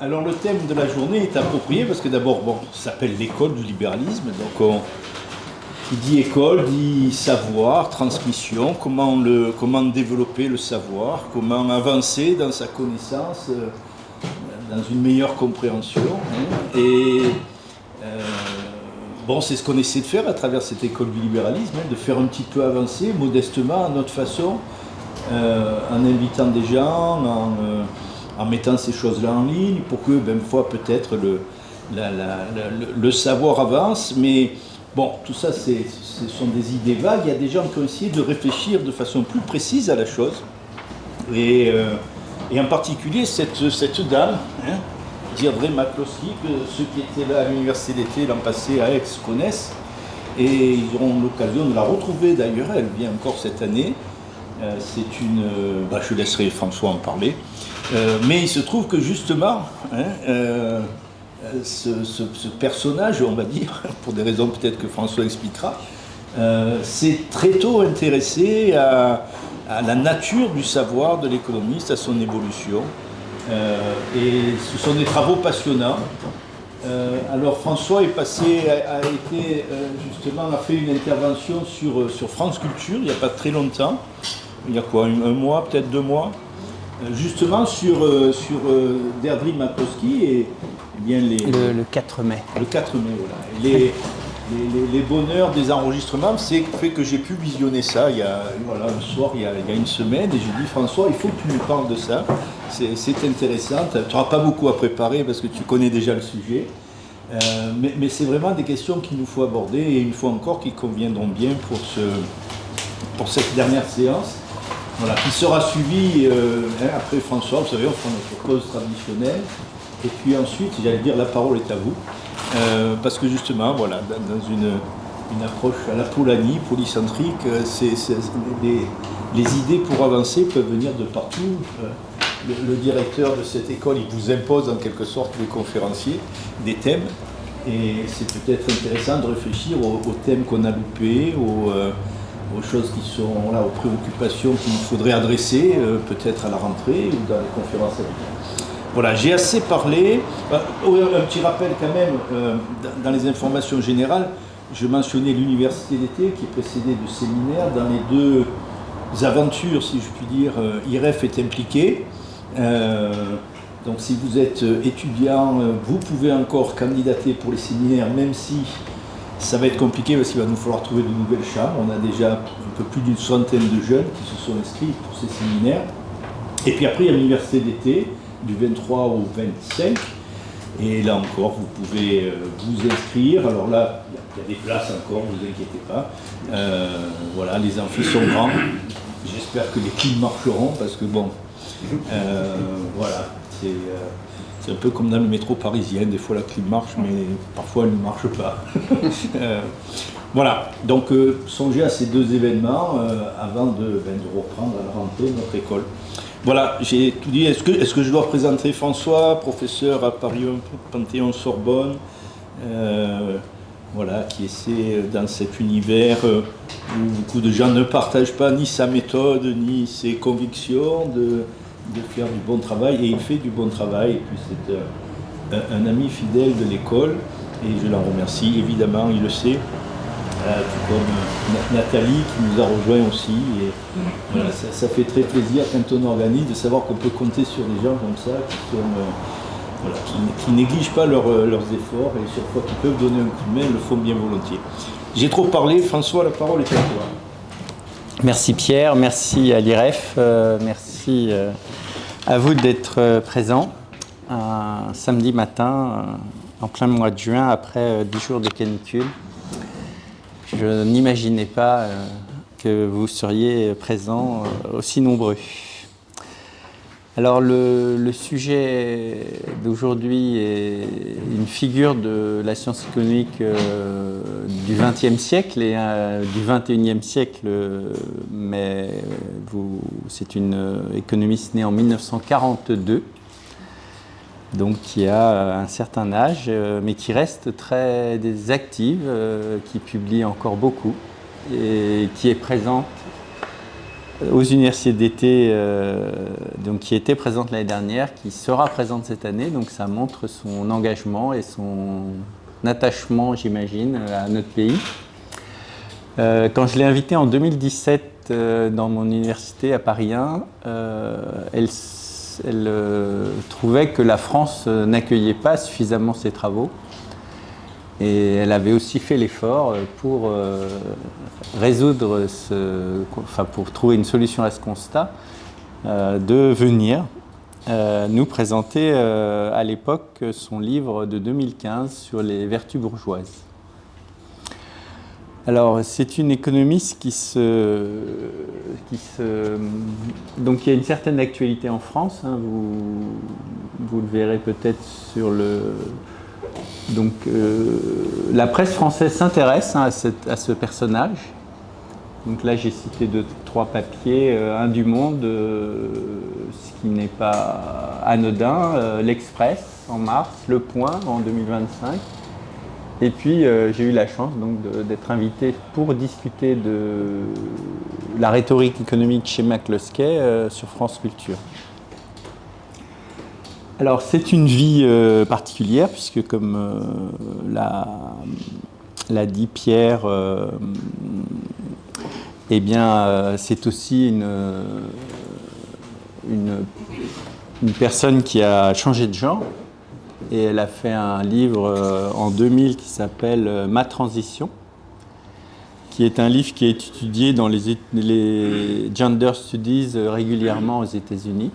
Alors le thème de la journée est approprié parce que d'abord, bon, ça s'appelle l'école du libéralisme. Donc qui dit école dit savoir, transmission, comment développer le savoir, comment avancer dans sa connaissance, dans une meilleure compréhension. Hein. Et bon, c'est ce qu'on essaie de faire à travers cette école du libéralisme, hein, de faire un petit peu avancer modestement à notre façon, en invitant des gens, en mettant ces choses-là en ligne, pour que, ben, une fois peut-être le savoir avance, mais bon, tout ça, ce sont des idées vagues. Il y a des gens qui ont essayé de réfléchir de façon plus précise à la chose, et en particulier cette dame, hein, Deirdre McCloskey, que ceux qui étaient là à l'université d'été l'an passé à Aix connaissent, et ils auront l'occasion de la retrouver d'ailleurs, elle vient encore cette année. C'est une... je laisserai François en parler. Mais il se trouve que justement, hein, ce personnage, on va dire, pour des raisons peut-être que François expliquera, s'est très tôt intéressé à la nature du savoir de l'économiste, à son évolution. Et ce sont des travaux passionnants. Alors François est passé, a fait une intervention sur France Culture il n'y a pas très longtemps. Il y a quoi, un mois, peut-être 2 mois, justement sur Deirdre McCloskey et bien le 4 mai. Le 4 mai, voilà. Les bonheurs des enregistrements, c'est fait que j'ai pu visionner ça un soir, il y a une semaine, et j'ai dit François, il faut que tu nous parles de ça. C'est intéressant. Tu n'auras pas beaucoup à préparer parce que tu connais déjà le sujet. Mais c'est vraiment des questions qu'il nous faut aborder, et une fois encore qui conviendront bien pour cette dernière séance. Voilà, qui sera suivi après François, vous savez, on fera notre pause traditionnelle, et puis ensuite, j'allais dire, la parole est à vous, parce que justement, voilà, dans une approche à la Polanyi, polycentrique, les idées pour avancer peuvent venir de partout. Le directeur de cette école, il vous impose en quelque sorte, les conférenciers, des thèmes, et c'est peut-être intéressant de réfléchir aux thèmes qu'on a loupés, aux choses qui sont là, aux préoccupations qu'il faudrait adresser, peut-être à la rentrée ou dans les conférences à venir. Voilà, j'ai assez parlé. Un petit rappel quand même, dans les informations générales, je mentionnais l'université d'été qui est précédée de séminaires. Dans les 2 aventures, si je puis dire, IREF est impliqué. Donc si vous êtes étudiant, vous pouvez encore candidater pour les séminaires, même si ça va être compliqué parce qu'il va nous falloir trouver de nouvelles chambres. On a déjà un peu plus d'une centaine de jeunes qui se sont inscrits pour ces séminaires. Et puis après, il y a l'université d'été, du 23 au 25. Et là encore, vous pouvez vous inscrire. Alors là, il y a des places encore, ne vous inquiétez pas. Voilà, les amphis sont grands. J'espère que les clims marcheront parce que bon, voilà, c'est un peu comme dans le métro parisien, des fois la clim marche, mais parfois elle ne marche pas. Voilà, donc songez à ces 2 événements avant de reprendre à la rentrée notre école. Voilà, j'ai tout dit. Est-ce que je dois présenter François, professeur à Paris Panthéon-Sorbonne, voilà, qui essaie dans cet univers où beaucoup de gens ne partagent pas ni sa méthode, ni ses convictions, de faire du bon travail, et il fait du bon travail, et puis c'est un ami fidèle de l'école, et je l'en remercie, évidemment, il le sait, tout comme Nathalie qui nous a rejoint aussi, et voilà, ça fait très plaisir quand on organise de savoir qu'on peut compter sur des gens comme ça, qui négligent pas leurs efforts, et chaque fois qu'ils peuvent donner un coup de main, le font bien volontiers. J'ai trop parlé, François, la parole est à toi. Merci Pierre, merci à l'IREF, merci à vous d'être présents un samedi matin en plein mois de juin après 10 jours de canicule. Je n'imaginais pas que vous seriez présents aussi nombreux. Alors le sujet d'aujourd'hui est une figure de la science économique du XXe siècle et du XXIe siècle, mais c'est une économiste née en 1942, donc qui a un certain âge, mais qui reste très active, qui publie encore beaucoup et qui est présente aux universités d'été, donc qui était présente l'année dernière, qui sera présente cette année. Donc ça montre son engagement et son attachement, j'imagine, à notre pays. Quand je l'ai invitée en 2017 dans mon université à Paris 1, elle trouvait que la France n'accueillait pas suffisamment ses travaux. Et elle avait aussi fait l'effort pour pour trouver une solution à ce constat, de venir nous présenter à l'époque son livre de 2015 sur les vertus bourgeoises. Alors, c'est une économiste donc il y a une certaine actualité en France, hein, vous le verrez peut-être sur le... Donc, la presse française s'intéresse, hein, à ce personnage. Donc là, j'ai cité 2-3 papiers, un du Monde, ce qui n'est pas anodin, l'Express en mars, Le Point en 2025. Et puis, j'ai eu la chance donc, d'être invité pour discuter de la rhétorique économique chez McCloskey sur France Culture. Alors, c'est une vie particulière, puisque comme l'a dit Pierre, eh bien, c'est aussi une personne qui a changé de genre. Et elle a fait un livre en 2000 qui s'appelle « Ma transition », qui est un livre qui est étudié dans les gender studies régulièrement aux États-Unis.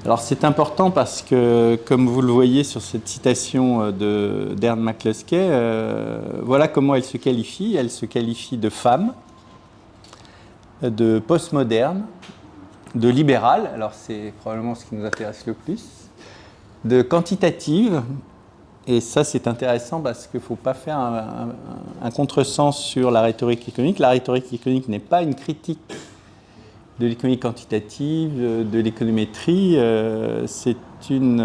Alors c'est important parce que, comme vous le voyez sur cette citation d'Ern McCloskey, voilà comment elle se qualifie. Elle se qualifie de femme, de postmoderne, de libérale, alors c'est probablement ce qui nous intéresse le plus, de quantitative, et ça c'est intéressant parce qu'il ne faut pas faire un contresens sur la rhétorique économique. La rhétorique économique n'est pas une critique de l'économie quantitative, de l'économétrie, c'est une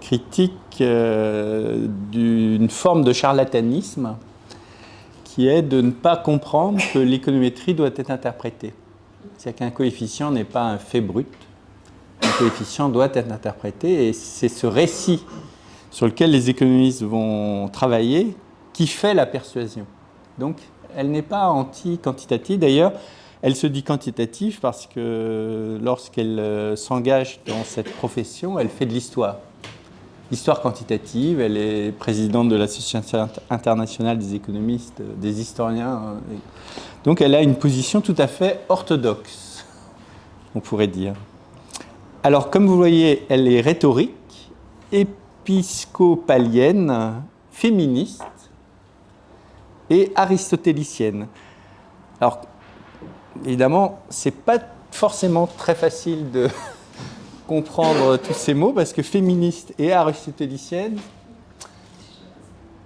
critique d'une forme de charlatanisme qui est de ne pas comprendre que l'économétrie doit être interprétée. C'est-à-dire qu'un coefficient n'est pas un fait brut, un coefficient doit être interprété, et c'est ce récit sur lequel les économistes vont travailler qui fait la persuasion. Donc, elle n'est pas anti-quantitative. D'ailleurs, elle se dit quantitative parce que lorsqu'elle s'engage dans cette profession, elle fait de l'histoire. L'histoire quantitative, elle est présidente de l'Association internationale des économistes, des historiens. Donc elle a une position tout à fait orthodoxe, on pourrait dire. Alors, comme vous voyez, elle est rhétorique, épiscopalienne, féministe et aristotélicienne. Alors, évidemment, ce n'est pas forcément très facile de comprendre tous ces mots, parce que féministe et aristotélicienne,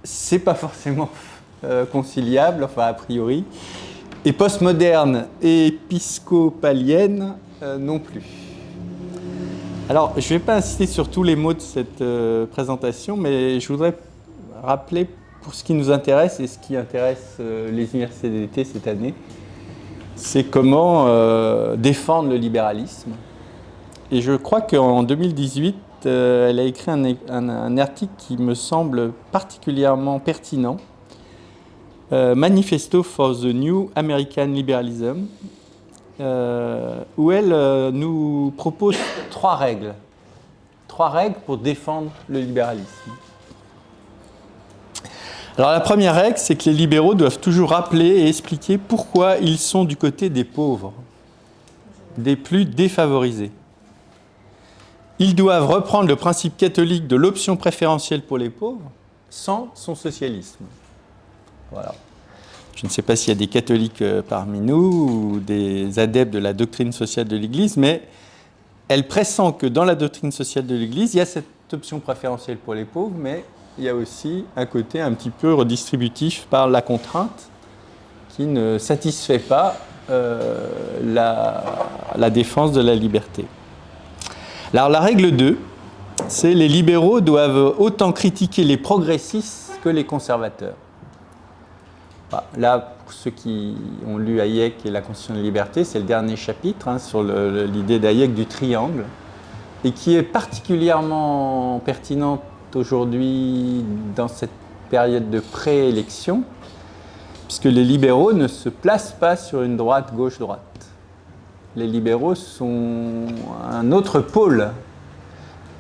ce n'est pas forcément conciliable, enfin a priori, et postmoderne et épiscopalienne non plus. Alors, je ne vais pas insister sur tous les mots de cette présentation, mais je voudrais rappeler, pour ce qui nous intéresse et ce qui intéresse les universités d'été cette année, c'est comment défendre le libéralisme. Et je crois qu'en 2018, elle a écrit un article qui me semble particulièrement pertinent, Manifesto for the New American Liberalism, où elle nous propose 3 règles. 3 règles pour défendre le libéralisme. Alors la première règle, c'est que les libéraux doivent toujours rappeler et expliquer pourquoi ils sont du côté des pauvres, des plus défavorisés. Ils doivent reprendre le principe catholique de l'option préférentielle pour les pauvres sans son socialisme. Voilà. Je ne sais pas s'il y a des catholiques parmi nous ou des adeptes de la doctrine sociale de l'Église, mais elle pressent que dans la doctrine sociale de l'Église, il y a cette option préférentielle pour les pauvres, mais il y a aussi un côté un petit peu redistributif par la contrainte qui ne satisfait pas la défense de la liberté. Alors la règle 2, c'est les libéraux doivent autant critiquer les progressistes que les conservateurs. Là, pour ceux qui ont lu Hayek et la Constitution de la liberté, c'est le dernier chapitre sur l'idée d'Hayek du triangle, et qui est particulièrement pertinente aujourd'hui dans cette période de préélection, puisque les libéraux ne se placent pas sur une droite gauche-droite. Les libéraux sont un autre pôle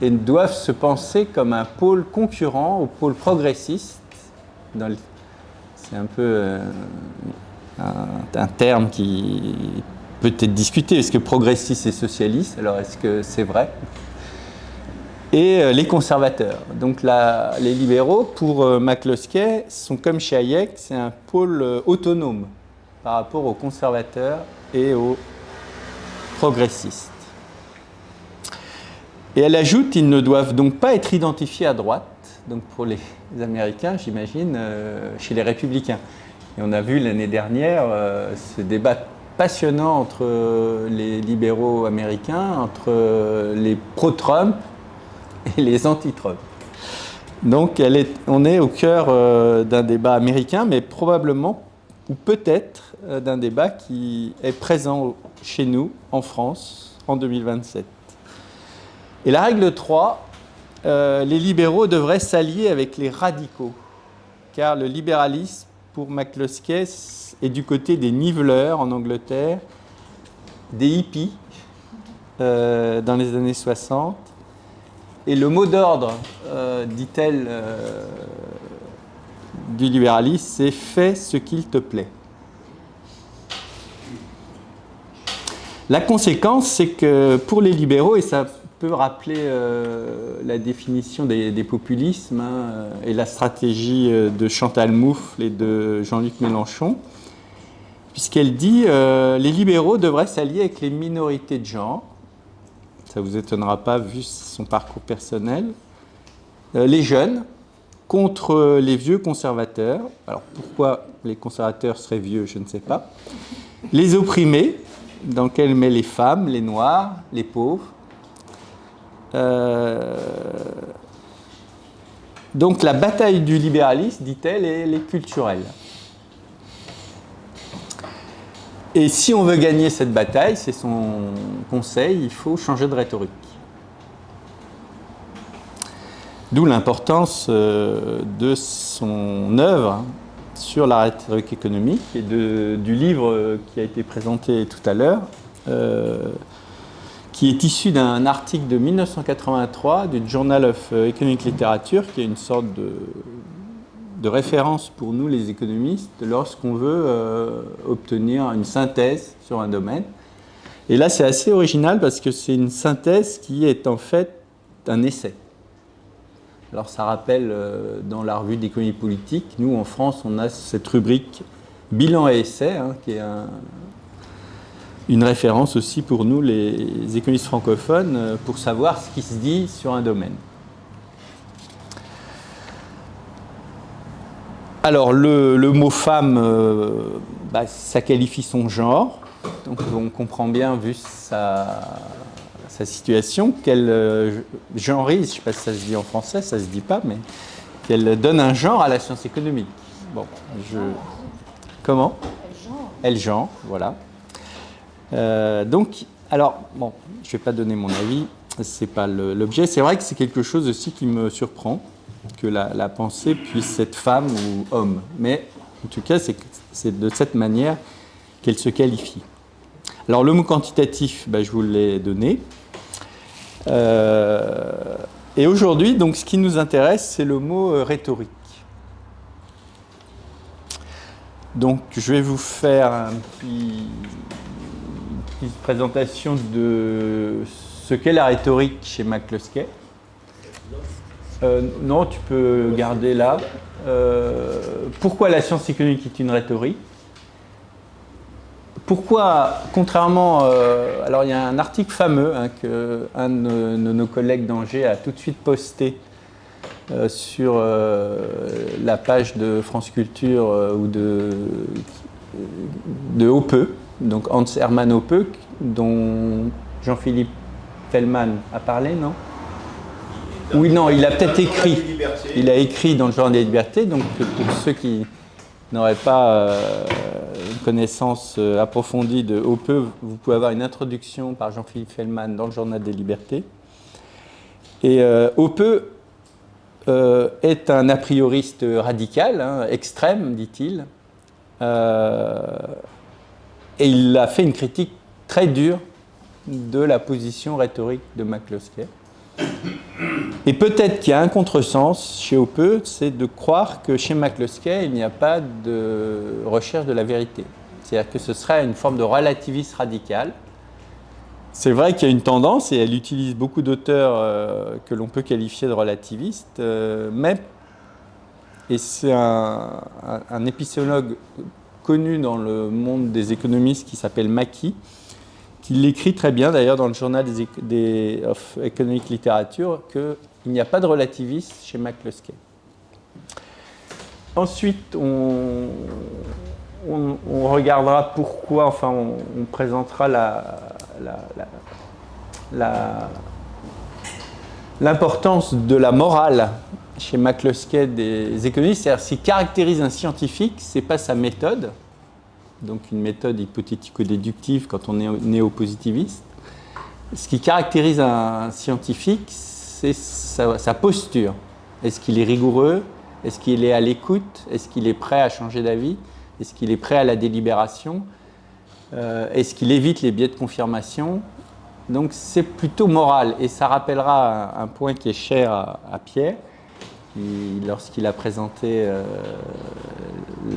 et doivent se penser comme un pôle concurrent au pôle progressiste. C'est un peu un terme qui peut être discuté. Est-ce que progressiste et socialiste? Alors, est-ce que c'est vrai? Et les conservateurs. Donc les libéraux, pour McCloskey, sont comme chez Hayek, c'est un pôle autonome par rapport aux conservateurs et aux progressistes. Et elle ajoute, ils ne doivent donc pas être identifiés à droite, donc pour les Américains, j'imagine, chez les républicains. Et on a vu l'année dernière ce débat passionnant entre les libéraux américains, entre les pro-Trump et les anti-Trump. Donc on est au cœur d'un débat américain, mais probablement, ou peut-être, d'un débat qui est présent chez nous, en France, en 2027. Et la règle 3, les libéraux devraient s'allier avec les radicaux, car le libéralisme, pour McCloskey, est du côté des niveleurs en Angleterre, des hippies dans les années 60. Et le mot d'ordre, dit-elle, du libéralisme, c'est « fais ce qu'il te plaît ». La conséquence, c'est que pour les libéraux, et ça peut rappeler la définition des populismes et la stratégie de Chantal Moufle et de Jean-Luc Mélenchon, puisqu'elle dit les libéraux devraient s'allier avec les minorités de genre. Ça ne vous étonnera pas vu son parcours personnel. Les jeunes contre les vieux conservateurs. Alors pourquoi les conservateurs seraient vieux, je ne sais pas. Les opprimés, dans lesquels elle met les femmes, les noirs, les pauvres. Donc la bataille du libéralisme, dit-elle, elle est culturelle. Et si on veut gagner cette bataille, c'est son conseil, il faut changer de rhétorique. D'où l'importance de son œuvre sur la rhétorique économique et du livre qui a été présenté tout à l'heure, qui est issu d'un article de 1983 du Journal of Economic Literature, qui est une sorte de référence pour nous les économistes lorsqu'on veut obtenir une synthèse sur un domaine. Et là, c'est assez original parce que c'est une synthèse qui est en fait un essai. Alors ça rappelle dans la revue d'économie politique, nous en France, on a cette rubrique bilan et essai, qui est une référence aussi pour nous les économistes francophones pour savoir ce qui se dit sur un domaine. Alors, le mot femme, ça qualifie son genre. Donc, on comprend bien, vu sa situation, qu'elle genrise, je ne sais pas si ça se dit en français, ça ne se dit pas, mais qu'elle donne un genre à la science économique. Bon, comment ? Elle genre, voilà. Donc, alors, bon, je ne vais pas donner mon avis, ce n'est pas l'objet. C'est vrai que c'est quelque chose aussi qui me surprend, que la pensée puisse être femme ou homme. Mais en tout cas, c'est de cette manière qu'elle se qualifie. Alors le mot quantitatif, je vous l'ai donné. Et aujourd'hui, donc, ce qui nous intéresse, c'est le mot rhétorique. Donc je vais vous faire une petite présentation de ce qu'est la rhétorique chez McCloskey. Non, tu peux garder là. Pourquoi la science économique est une rhétorique? Pourquoi, contrairement... alors, il y a un article fameux qu'un de nos collègues d'Angers a tout de suite posté sur la page de France Culture ou de Hoppe, donc Hans Hermann Hoppe, dont Jean-Philippe Fellman a parlé, non? Oui, non, il a peut-être écrit. Il a écrit dans le Journal des Libertés, donc pour ceux qui n'aurez pas une connaissance approfondie de Hoppe, vous pouvez avoir une introduction par Jean-Philippe Fellman dans le Journal des Libertés. Et Hoppe est un a prioriste radical, hein, extrême, dit-il, et il a fait une critique très dure de la position rhétorique de McCloskey. Et peut-être qu'il y a un contresens chez Hoppe, c'est de croire que chez McCloskey, il n'y a pas de recherche de la vérité. C'est-à-dire que ce serait une forme de relativisme radical. C'est vrai qu'il y a une tendance, et elle utilise beaucoup d'auteurs que l'on peut qualifier de relativistes, mais, et c'est un épistémologue connu dans le monde des économistes qui s'appelle Mackie, qui l'écrit très bien d'ailleurs dans le Journal of Economic Literature, qu'il n'y a pas de relativisme chez McCloskey. Ensuite, on regardera pourquoi, enfin on présentera l'importance de la morale chez McCloskey des économistes. C'est-à-dire, ce qui caractérise un scientifique, ce n'est pas sa méthode, donc une méthode hypothético-déductive quand on est néo-positiviste. Ce qui caractérise un scientifique, c'est sa posture. Est-ce qu'il est rigoureux? Est-ce qu'il est à l'écoute? Est-ce qu'il est prêt à changer d'avis? Est-ce qu'il est prêt à la délibération? Est-ce qu'il évite les biais de confirmation? Donc c'est plutôt moral. Et ça rappellera un point qui est cher à Pierre, lorsqu'il a présenté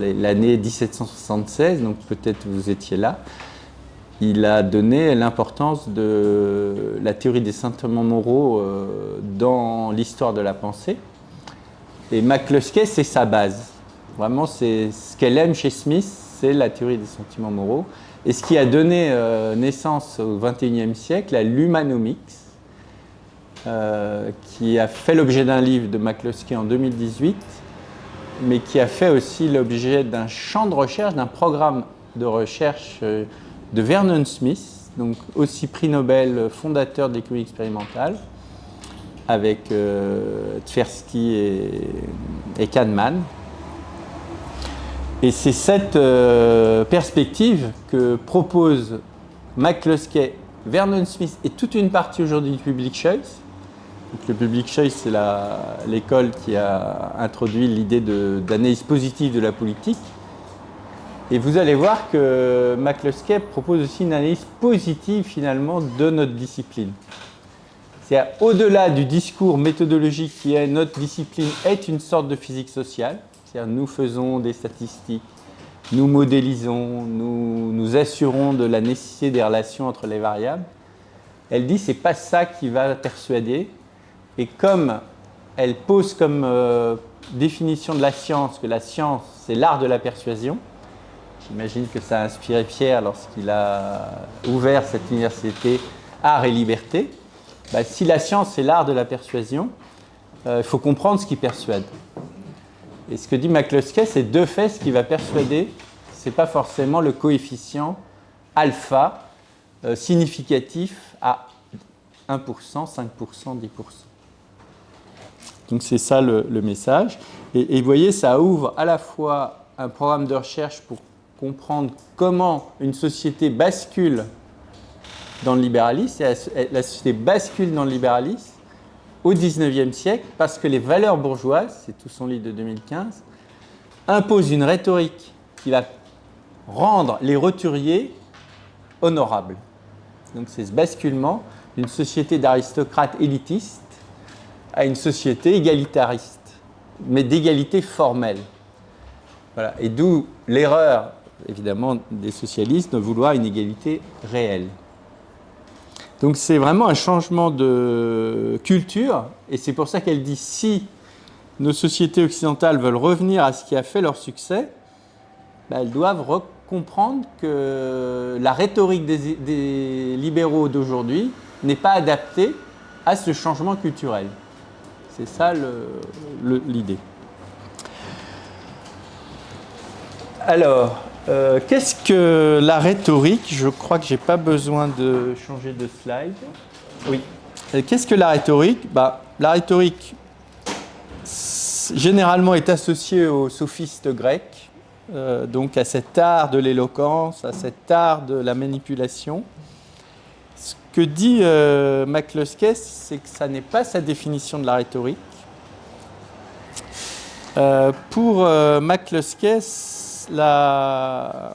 l'année 1776, donc peut-être vous étiez là, il a donné l'importance de la théorie des sentiments moraux dans l'histoire de la pensée. Et McCloskey, c'est sa base. Vraiment, c'est ce qu'elle aime chez Smith, c'est la théorie des sentiments moraux. Et ce qui a donné naissance au XXIe siècle à l'humanomics, qui a fait l'objet d'un livre de McCloskey en 2018, mais qui a fait aussi l'objet d'un champ de recherche, d'un programme de recherche de Vernon Smith, donc aussi prix Nobel, fondateur de l'économie expérimentale, avec Tversky et Kahneman. Et c'est cette perspective que propose McCloskey, Vernon Smith et toute une partie aujourd'hui du Public Choice. Donc, le Public Choice, c'est l'école qui a introduit l'idée d'analyse positive de la politique. Et vous allez voir que McCloskey propose aussi une analyse positive finalement de notre discipline. C'est-à-dire, au-delà du discours méthodologique qui est notre discipline est une sorte de physique sociale, c'est-à-dire nous faisons des statistiques, nous modélisons, nous assurons de la nécessité des relations entre les variables. Elle dit c'est pas ça qui va persuader. Et comme elle pose comme définition de la science que la science c'est l'art de la persuasion, j'imagine que ça a inspiré Pierre lorsqu'il a ouvert cette université Art et Liberté. Si la science c'est l'art de la persuasion, il faut comprendre ce qui persuade. Et ce que dit McCloskey, c'est de fait ce qui va persuader, ce n'est pas forcément le coefficient alpha significatif à 1%, 5%, 10%. Donc c'est ça le message. Et vous voyez, ça ouvre à la fois un programme de recherche pour comprendre comment une société bascule dans le libéralisme. Et la société bascule dans le libéralisme au XIXe siècle parce que les valeurs bourgeoises, c'est tout son livre de 2015, imposent une rhétorique qui va rendre les roturiers honorables. Donc c'est ce basculement d'une société d'aristocrates élitistes à une société égalitariste, mais d'égalité formelle. Voilà. Et d'où l'erreur, évidemment, des socialistes de vouloir une égalité réelle. Donc c'est vraiment un changement de culture, et c'est pour ça qu'elle dit si nos sociétés occidentales veulent revenir à ce qui a fait leur succès, elles doivent comprendre que la rhétorique des libéraux d'aujourd'hui n'est pas adaptée à ce changement culturel. C'est ça l'idée. Alors, qu'est-ce que la rhétorique? Je crois que je n'ai pas besoin de changer de slide. Oui. Qu'est-ce que la rhétorique? La rhétorique, généralement, est associée aux sophistes grecs, donc à cet art de l'éloquence, à cet art de la manipulation. Ce que dit McCluskey, c'est que ça n'est pas sa définition de la rhétorique. Pour McCluskey, la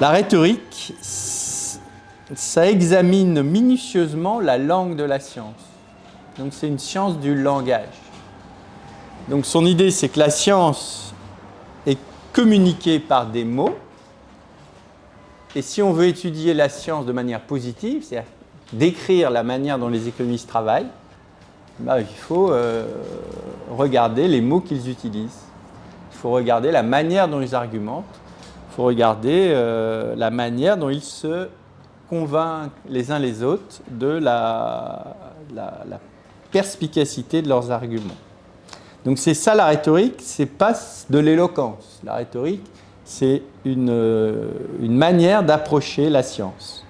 rhétorique, ça examine minutieusement la langue de la science. Donc c'est une science du langage. Donc son idée, c'est que la science est communiquée par des mots. Et si on veut étudier la science de manière positive, c'est-à-dire décrire la manière dont les économistes travaillent, il faut regarder les mots qu'ils utilisent. Il faut regarder la manière dont ils argumentent. Il faut regarder la manière dont ils se convainquent les uns les autres de la perspicacité de leurs arguments. Donc c'est ça la rhétorique, c'est pas de l'éloquence. La rhétorique, c'est une manière d'approcher la science.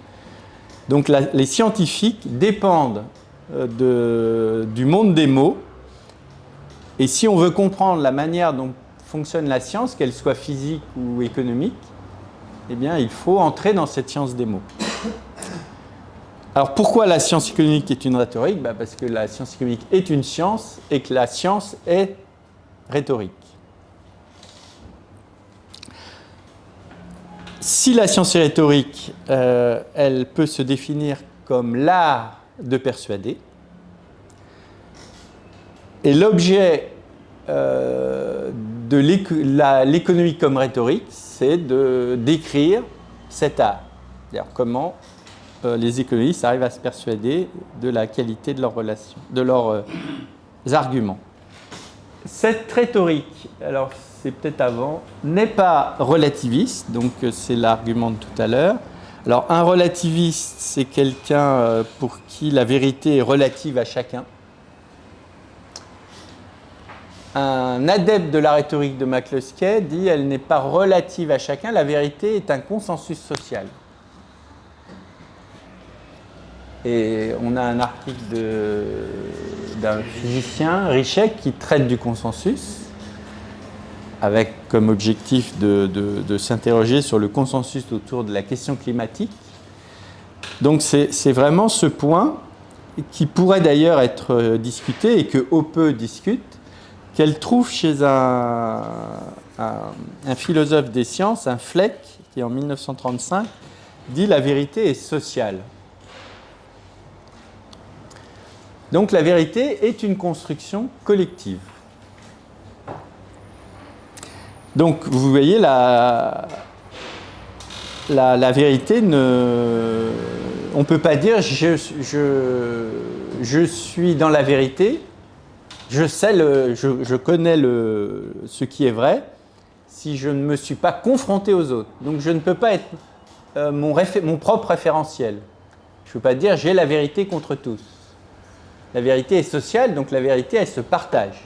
Donc les scientifiques dépendent du monde des mots. Et si on veut comprendre la manière dont fonctionne la science, qu'elle soit physique ou économique, eh bien, il faut entrer dans cette science des mots. Alors, pourquoi la science économique est une rhétorique ? Parce que la science économique est une science et que la science est rhétorique. Si la science est rhétorique, elle peut se définir comme l'art de persuader. Et l'objet de l'économie comme rhétorique, c'est de décrire cet art. C'est-à-dire comment les économistes arrivent à se persuader de la qualité de leurs relations, de leurs arguments. Cette rhétorique, alors c'est peut-être avant, n'est pas relativiste, donc c'est l'argument de tout à l'heure. Alors un relativiste, c'est quelqu'un pour qui la vérité est relative à chacun. Un adepte de la rhétorique de McCluskey dit elle n'est pas relative à chacun, la vérité est un consensus social. Et on a un article d'un physicien, Richek, qui traite du consensus, avec comme objectif de s'interroger sur le consensus autour de la question climatique. Donc c'est vraiment ce point qui pourrait d'ailleurs être discuté et que Hoppe discute, qu'elle trouve chez un philosophe des sciences, un Fleck, qui en 1935 dit la vérité est sociale. Donc la vérité est une construction collective. Donc vous voyez, la vérité, on ne peut pas dire je suis dans la vérité, je connais ce qui est vrai, si je ne me suis pas confronté aux autres. Donc je ne peux pas être mon propre référentiel. Je ne peux pas dire j'ai la vérité contre tous. La vérité est sociale, donc la vérité, elle se partage.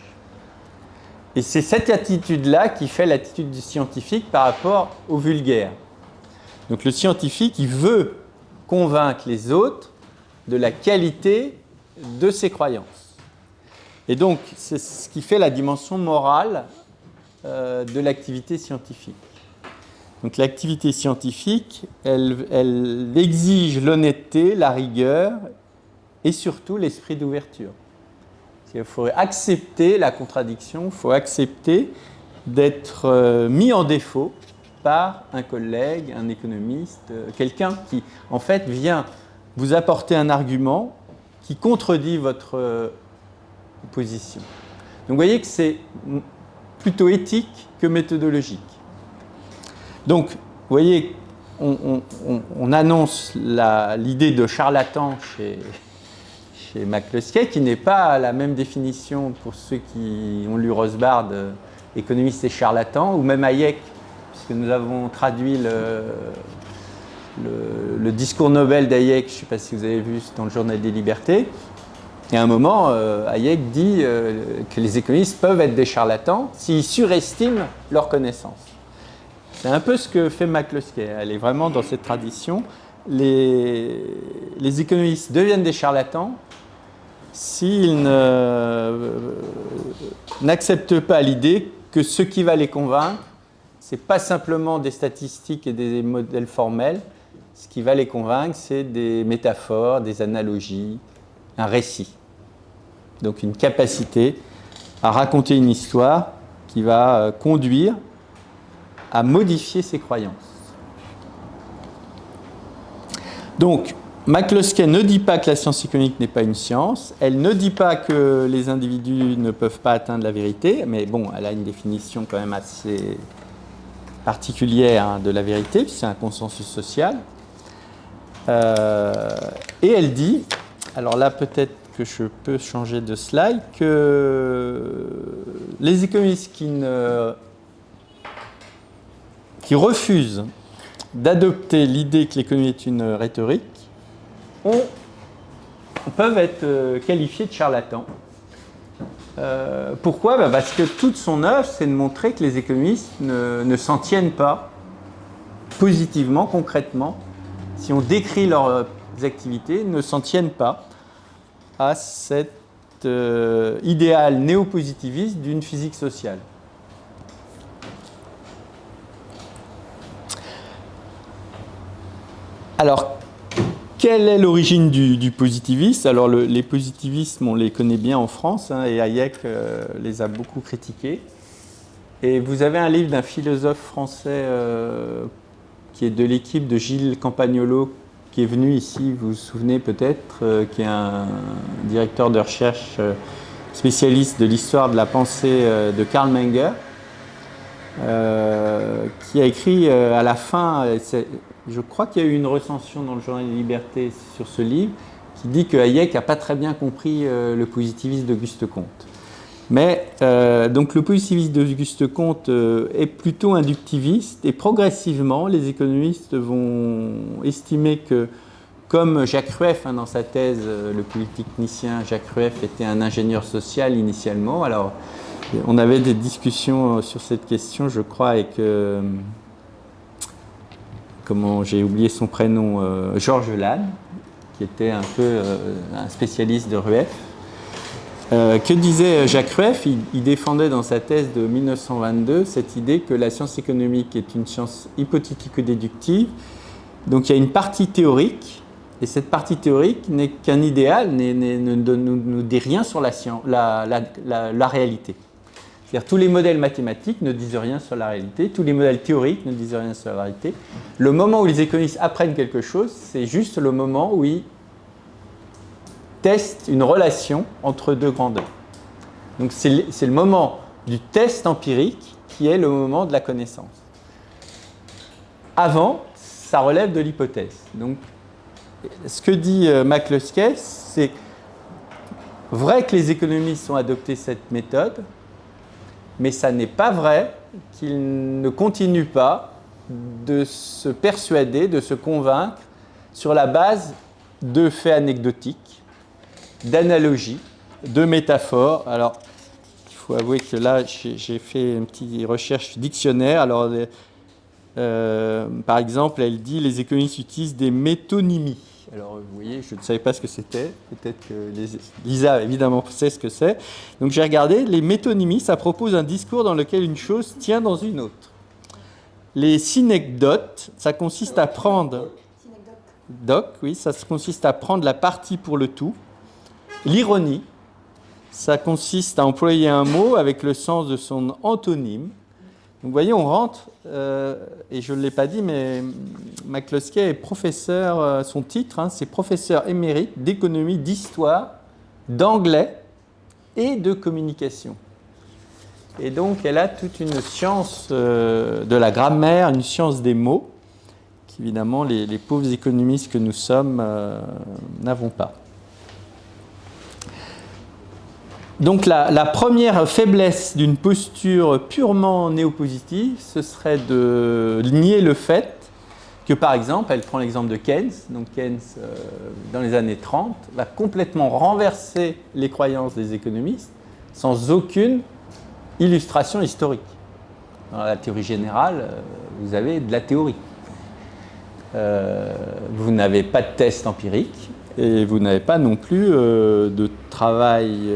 Et c'est cette attitude-là qui fait l'attitude du scientifique par rapport au vulgaire. Donc le scientifique, il veut convaincre les autres de la qualité de ses croyances. Et donc, c'est ce qui fait la dimension morale de l'activité scientifique. Donc l'activité scientifique, elle exige l'honnêteté, la rigueur et surtout l'esprit d'ouverture. Il faut accepter la contradiction, il faut accepter d'être mis en défaut par un collègue, un économiste, quelqu'un qui, en fait, vient vous apporter un argument qui contredit votre position. Donc, vous voyez que c'est plutôt éthique que méthodologique. Donc, vous voyez, on annonce l'idée de charlatan chez McCluskey, qui n'est pas la même définition pour ceux qui ont lu Rosbard, économiste et charlatan, ou même Hayek, puisque nous avons traduit le discours Nobel d'Hayek, je ne sais pas si vous avez vu, c'est dans le Journal des Libertés. Et à un moment, Hayek dit que les économistes peuvent être des charlatans s'ils surestiment leurs connaissances. C'est un peu ce que fait McCluskey. Elle est vraiment dans cette tradition. Les économistes deviennent des charlatans s'ils n'acceptent pas l'idée que ce qui va les convaincre, ce n'est pas simplement des statistiques et des modèles formels. Ce qui va les convaincre, c'est des métaphores, des analogies, un récit. Donc une capacité à raconter une histoire qui va conduire à modifier ses croyances. Donc, McCloskey ne dit pas que la science économique n'est pas une science, elle ne dit pas que les individus ne peuvent pas atteindre la vérité, mais bon, elle a une définition quand même assez particulière de la vérité, puisque c'est un consensus social. Et elle dit, alors là peut-être que je peux changer de slide, que les économistes qui refusent d'adopter l'idée que l'économie est une rhétorique peuvent être qualifiés de charlatans. Pourquoi ? Parce que toute son œuvre, c'est de montrer que les économistes ne s'en tiennent pas positivement, concrètement, si on décrit leurs activités, ne s'en tiennent pas à cet idéal néo-positiviste d'une physique sociale. Alors, quelle est l'origine du positivisme ? Alors, les positivismes, on les connaît bien en France, et Hayek les a beaucoup critiqués. Et vous avez un livre d'un philosophe français qui est de l'équipe de Gilles Campagnolo, qui est venu ici, vous vous souvenez peut-être, qui est un directeur de recherche spécialiste de l'histoire de la pensée de Karl Menger, qui a écrit à la fin, je crois qu'il y a eu une recension dans le Journal des Libertés sur ce livre, qui dit que Hayek n'a pas très bien compris le positivisme d'Auguste Comte. Mais donc le positivisme d'Auguste Comte est plutôt inductiviste, et progressivement les économistes vont estimer que, comme Jacques Rueff dans sa thèse, le polytechnicien Jacques Rueff était un ingénieur social initialement. Alors on avait des discussions sur cette question, je crois, avec comment j'ai oublié son prénom, Georges Lannes, qui était un peu un spécialiste de Rueff. Que disait Jacques Rueff ? Il défendait dans sa thèse de 1922 cette idée que la science économique est une science hypothético-déductive. Donc il y a une partie théorique, et cette partie théorique n'est qu'un idéal, ne nous dit rien sur la réalité. C'est-à-dire tous les modèles mathématiques ne disent rien sur la réalité, tous les modèles théoriques ne disent rien sur la réalité. Le moment où les économistes apprennent quelque chose, c'est juste le moment où ils testent une relation entre deux grandeurs. Donc c'est le moment du test empirique qui est le moment de la connaissance. Avant, ça relève de l'hypothèse. Donc ce que dit McCloskey, c'est vrai que les économistes ont adopté cette méthode, mais ça n'est pas vrai qu'ils ne continuent pas de se persuader, de se convaincre sur la base de faits anecdotiques, d'analogies, de métaphores. Alors, il faut avouer que là, j'ai fait une petite recherche dictionnaire. Alors, par exemple, elle dit les économistes utilisent des métonymies. Alors, vous voyez, je ne savais pas ce que c'était. Peut-être que Lisa, évidemment, sait ce que c'est. Donc, j'ai regardé. Les métonymies, ça propose un discours dans lequel une chose tient dans une autre. Les synecdotes, ça consiste à prendre... oui, ça consiste à prendre la partie pour le tout. L'ironie, ça consiste à employer un mot avec le sens de son antonyme. Donc, vous voyez, on rentre, et je ne l'ai pas dit, mais McCloskey est professeur, son titre, c'est professeur émérite d'économie, d'histoire, d'anglais et de communication. Et donc, elle a toute une science de la grammaire, une science des mots, qu'évidemment, les pauvres économistes que nous sommes n'avons pas. Donc la première faiblesse d'une posture purement néopositive, ce serait de nier le fait que, par exemple, elle prend l'exemple de Keynes. Donc Keynes, dans les années 30, va complètement renverser les croyances des économistes sans aucune illustration historique. Dans la théorie générale, vous avez de la théorie. Vous n'avez pas de test empirique. Et vous n'avez pas non plus de travail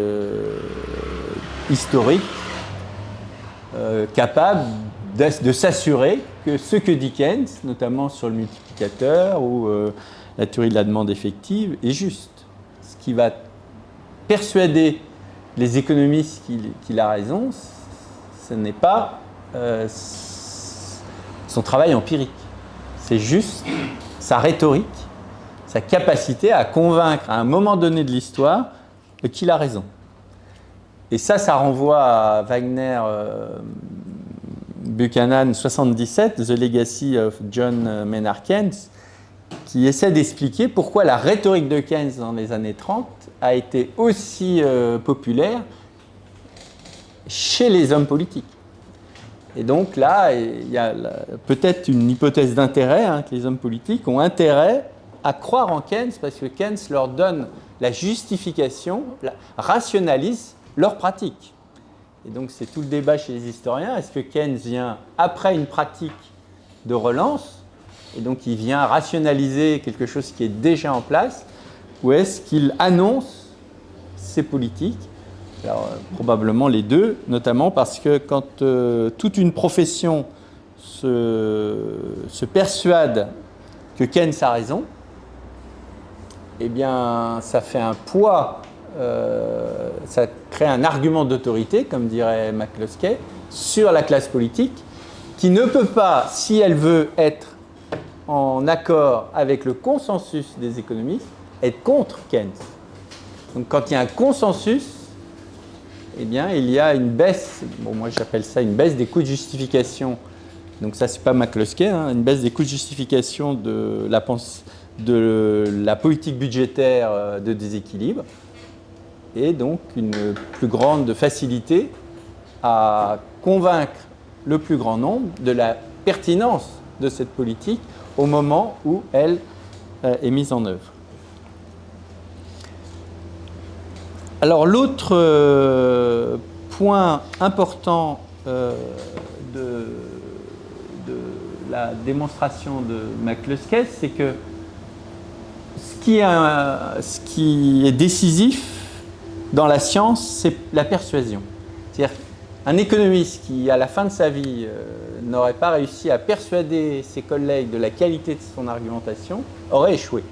historique capable de s'assurer que ce que dit Keynes, notamment sur le multiplicateur ou la théorie de la demande effective, est juste. Ce qui va persuader les économistes qu'il a raison, ce n'est pas son travail empirique. C'est juste sa rhétorique, sa capacité à convaincre à un moment donné de l'histoire qu'il a raison. Et ça renvoie à Wagner Buchanan 77, The Legacy of John Maynard Keynes, qui essaie d'expliquer pourquoi la rhétorique de Keynes dans les années 30 a été aussi populaire chez les hommes politiques. Et donc là, il y a peut-être une hypothèse d'intérêt, que les hommes politiques ont intérêt à croire en Keynes parce que Keynes leur donne la justification, rationalise leur pratique. Et donc c'est tout le débat chez les historiens. Est-ce que Keynes vient après une pratique de relance et donc il vient rationaliser quelque chose qui est déjà en place, ou est-ce qu'il annonce ses politiques? Alors, probablement les deux, notamment parce que quand toute une profession se persuade que Keynes a raison, eh bien, ça fait un poids, ça crée un argument d'autorité, comme dirait McCloskey, sur la classe politique, qui ne peut pas, si elle veut être en accord avec le consensus des économistes, être contre Keynes. Donc, quand il y a un consensus, eh bien, il y a une baisse, moi j'appelle ça une baisse des coûts de justification. Donc ça, c'est pas McCloskey, une baisse des coûts de justification de la politique budgétaire de déséquilibre, et donc une plus grande facilité à convaincre le plus grand nombre de la pertinence de cette politique au moment où elle est mise en œuvre. Alors l'autre point important de la démonstration de McCloskey, c'est que ce qui est décisif dans la science, c'est la persuasion. C'est-à-dire un économiste qui, à la fin de sa vie, n'aurait pas réussi à persuader ses collègues de la qualité de son argumentation, aurait échoué.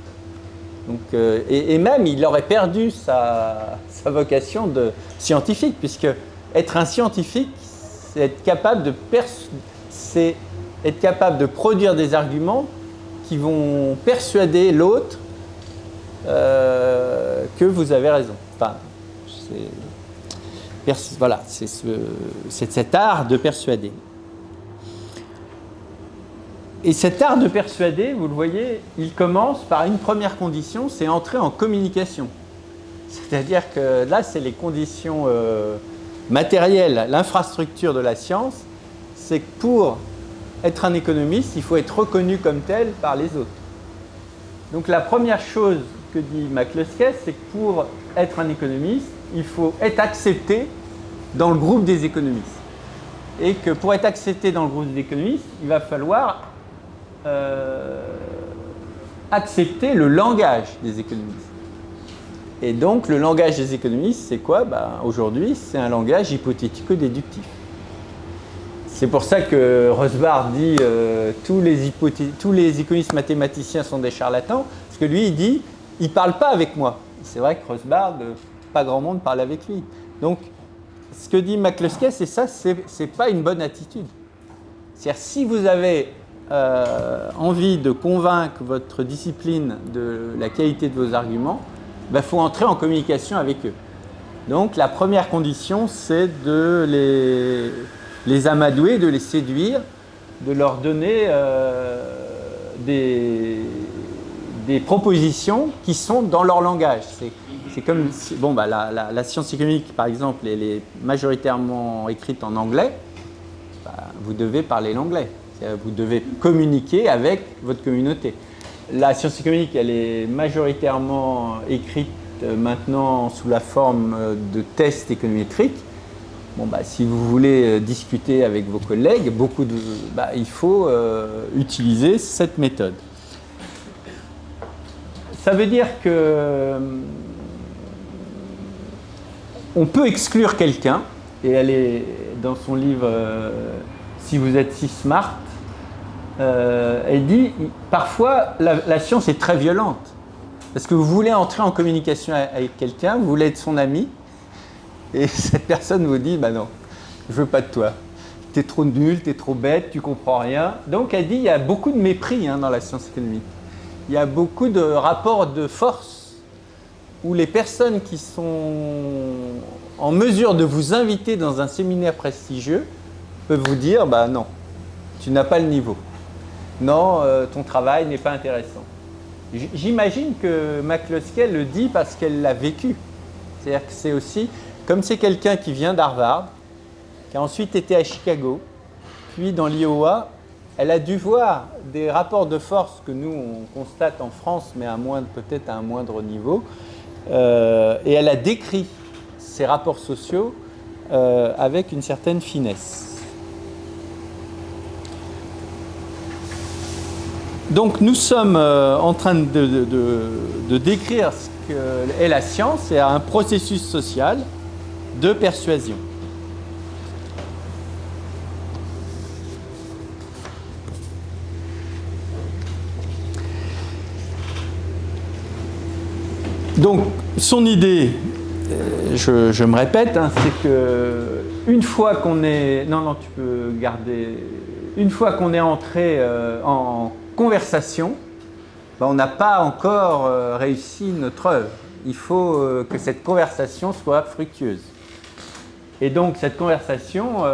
Donc, et même, il aurait perdu sa vocation de scientifique, puisque être un scientifique, c'est être capable de produire des arguments qui vont persuader l'autre que vous avez raison. Enfin, voilà, c'est cet art de persuader. Et cet art de persuader, vous le voyez, il commence par une première condition, c'est entrer en communication. C'est-à-dire que là, c'est les conditions matérielles, l'infrastructure de la science, c'est que pour être un économiste, il faut être reconnu comme tel par les autres. Donc la première chose que dit McCloskey, c'est que pour être un économiste, il faut être accepté dans le groupe des économistes. Et que pour être accepté dans le groupe des économistes, il va falloir accepter le langage des économistes. Et donc, le langage des économistes, c'est quoi? Aujourd'hui, c'est un langage hypothético-déductif. C'est pour ça que Rothbard dit tous les économistes mathématiciens sont des charlatans, parce que lui, il dit, il ne parle pas avec moi. C'est vrai que Rothbard, pas grand monde parle avec lui. Donc, ce que dit McCloskey, c'est ça, c'est pas une bonne attitude. C'est-à-dire, si vous avez envie de convaincre votre discipline de la qualité de vos arguments, faut entrer en communication avec eux. Donc la première condition, c'est de les amadouer, de les séduire, de leur donner des propositions qui sont dans leur langage. C'est comme la science économique, par exemple, elle est majoritairement écrite en anglais. Vous devez parler l'anglais. Vous devez communiquer avec votre communauté. La science économique, elle est majoritairement écrite maintenant sous la forme de tests économétriques. Si vous voulez discuter avec vos collègues, il faut utiliser cette méthode. Ça veut dire que on peut exclure quelqu'un, et elle est dans son livre Si vous êtes si smart, elle dit parfois la science est très violente. Parce que vous voulez entrer en communication avec quelqu'un, vous voulez être son ami, et cette personne vous dit bah non, je veux pas de toi. Tu es trop nul, tu es trop bête, tu comprends rien. Donc elle dit il y a beaucoup de mépris dans la science économique. Il y a beaucoup de rapports de force où les personnes qui sont en mesure de vous inviter dans un séminaire prestigieux peuvent vous dire bah non, tu n'as pas le niveau. Non, ton travail n'est pas intéressant. J'imagine que McCloskey le dit parce qu'elle l'a vécu. C'est-à-dire que c'est aussi, comme c'est quelqu'un qui vient d'Harvard, qui a ensuite été à Chicago, puis dans l'Iowa, elle a dû voir des rapports de force que nous, on constate en France, mais peut-être à un moindre niveau, et elle a décrit ces rapports sociaux avec une certaine finesse. Donc nous sommes en train de décrire ce qu'est la science, c'est un processus social de persuasion. Donc son idée, je me répète, c'est que une fois qu'on est... Non, tu peux garder... Une fois qu'on est entré en conversation, on n'a pas encore réussi notre œuvre. Il faut que cette conversation soit fructueuse. Et donc cette conversation,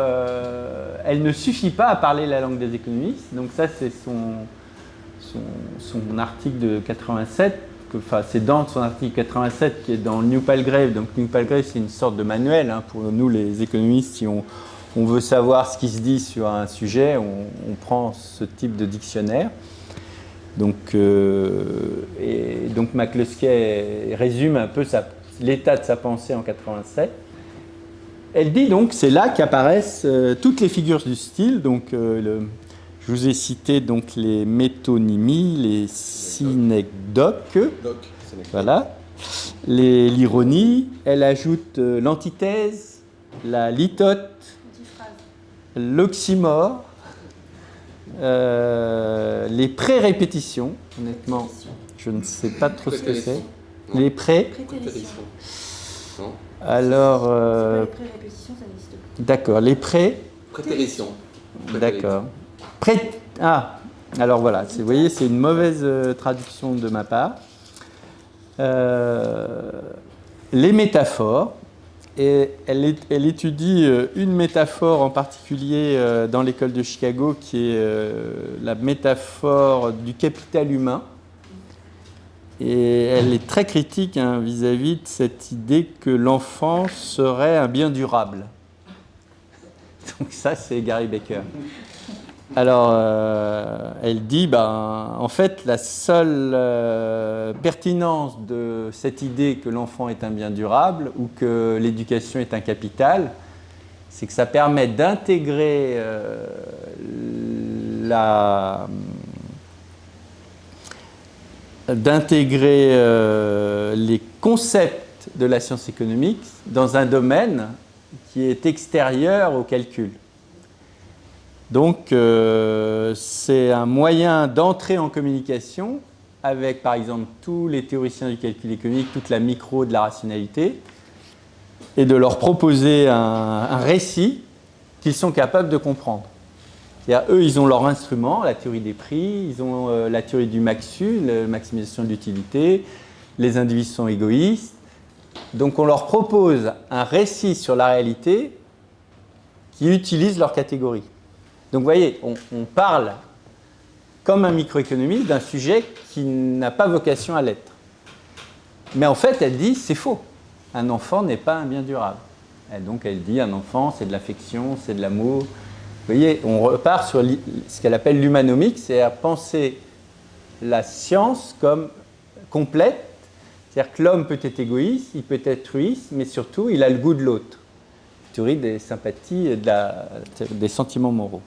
elle ne suffit pas à parler la langue des économistes. Donc ça, c'est son article de 87. C'est dans son article 87 qui est dans New Palgrave. Donc New Palgrave, c'est une sorte de manuel pour nous les économistes. Si on veut savoir ce qui se dit sur un sujet, on prend ce type de dictionnaire. Donc McCloskey résume un peu l'état de sa pensée en 87. Elle dit donc, c'est là qu'apparaissent toutes les figures du style. Donc, je vous ai cité donc les métonymies, les synecdoques, voilà, l'ironie. Elle ajoute l'antithèse, la litote, l'oxymore, les pré-répétitions. Honnêtement, je ne sais pas trop ce que c'est. Les Prétéritions. Non. Alors, les pré-répétitions, ça n'existe pas. D'accord, les Prétéritions. D'accord. Alors voilà, vous voyez, c'est une mauvaise traduction de ma part. Les métaphores, et elle étudie une métaphore en particulier dans l'école de Chicago qui est la métaphore du capital humain. Et elle est très critique vis-à-vis de cette idée que l'enfant serait un bien durable. Donc ça, c'est Gary Becker. Alors, elle dit, en fait, la seule pertinence de cette idée que l'enfant est un bien durable ou que l'éducation est un capital, c'est que ça permet d'intégrer les concepts de la science économique dans un domaine qui est extérieur au calcul. Donc, c'est un moyen d'entrer en communication avec, par exemple, tous les théoriciens du calcul économique, toute la micro de la rationalité, et de leur proposer un récit qu'ils sont capables de comprendre. C'est-à-dire, eux, ils ont leur instrument, la théorie des prix, ils ont la théorie du MAXU, la maximisation de l'utilité, les individus sont égoïstes. Donc, on leur propose un récit sur la réalité qui utilise leur catégorie. Donc, vous voyez, on parle comme un microéconomiste d'un sujet qui n'a pas vocation à l'être. Mais en fait, elle dit, c'est faux. Un enfant n'est pas un bien durable. Et donc, elle dit, un enfant, c'est de l'affection, c'est de l'amour. Vous voyez, on repart sur ce qu'elle appelle l'humanomique, c'est-à-dire penser la science comme complète. C'est-à-dire que l'homme peut être égoïste, il peut être altruiste, mais surtout, il a le goût de l'autre. Théorie des sympathies et des sentiments moraux.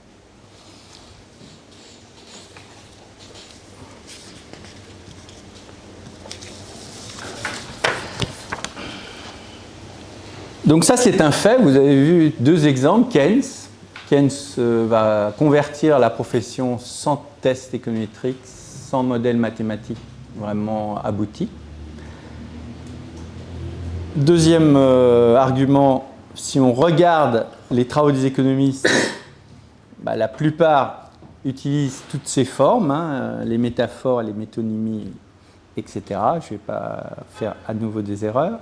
Donc ça, c'est un fait. Vous avez vu 2 exemples. Keynes va convertir la profession sans test économétrique, sans modèle mathématique vraiment abouti. Deuxième argument, si on regarde les travaux des économistes, la plupart utilisent toutes ces formes, les métaphores, les métonymies, etc. Je ne vais pas faire à nouveau des erreurs.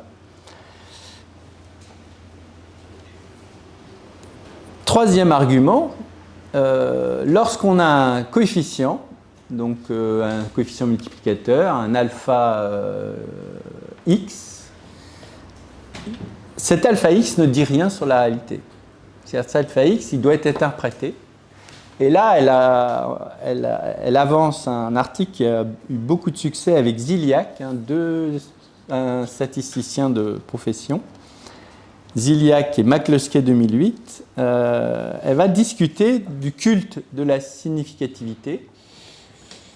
Troisième argument, lorsqu'on a un coefficient, donc un coefficient multiplicateur, un alpha x, cet alpha x ne dit rien sur la réalité. C'est-à-dire cet alpha x, il doit être interprété. Et là, elle avance un article qui a eu beaucoup de succès avec Ziliak, un statisticien de profession. Ziliak et McCluskey 2008, elle va discuter du culte de la significativité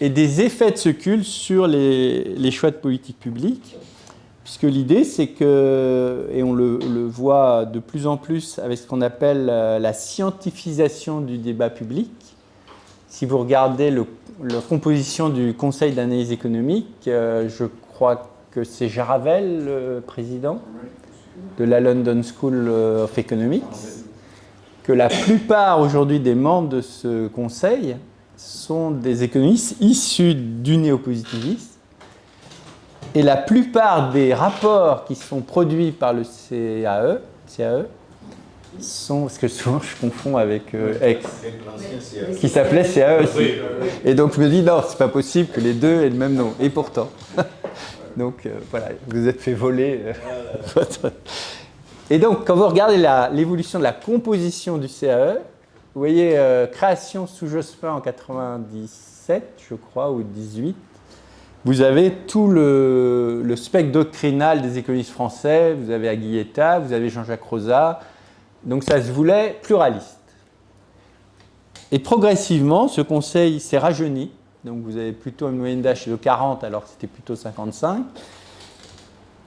et des effets de ce culte sur les choix de politique publique, puisque l'idée c'est que, et on le voit de plus en plus avec ce qu'on appelle la scientifisation du débat public, si vous regardez la composition du Conseil d'analyse économique, je crois que c'est Jaravel, le président de la London School of Economics, que la plupart aujourd'hui des membres de ce conseil sont des économistes issus du néopositivisme, et la plupart des rapports qui sont produits par le CAE sont, parce que souvent je confonds avec X, qui s'appelait CAE aussi. Et donc je me dis non, c'est pas possible que les deux aient le même nom, et pourtant. Donc voilà, vous êtes fait voler votre... Et donc, quand vous regardez l'évolution de la composition du CAE, vous voyez création sous Jospin en 97, je crois, ou 18. Vous avez tout le spectre doctrinal des économistes français, vous avez Aguilleta, vous avez Jean-Jacques Rosat. Donc ça se voulait pluraliste. Et progressivement, ce conseil s'est rajeuni. Donc vous avez plutôt une moyenne d'âge de 40 alors que c'était plutôt 55.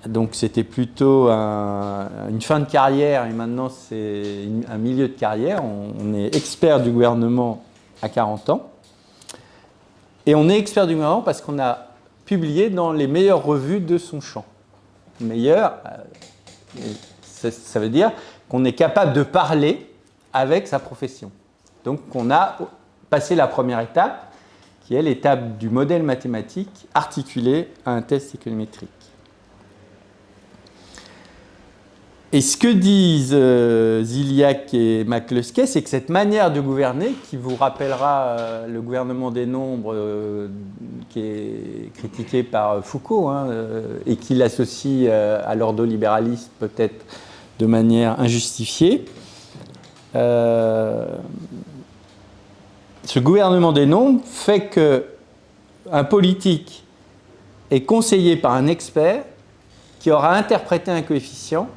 Donc c'était plutôt une fin de carrière et maintenant c'est un milieu de carrière. On est expert du gouvernement à 40 ans. Et on est expert du gouvernement parce qu'on a publié dans les meilleures revues de son champ. Meilleur, ça veut dire qu'on est capable de parler avec sa profession. Donc on a passé la première étape, qui est l'étape du modèle mathématique articulé à un test économétrique. Et ce que disent Ziliak et McCluskey, c'est que cette manière de gouverner, qui vous rappellera le gouvernement des nombres qui est critiqué par Foucault, et qui l'associe à l'ordolibéralisme peut-être de manière injustifiée, ce gouvernement des nombres fait qu'un politique est conseillé par un expert qui aura interprété un coefficient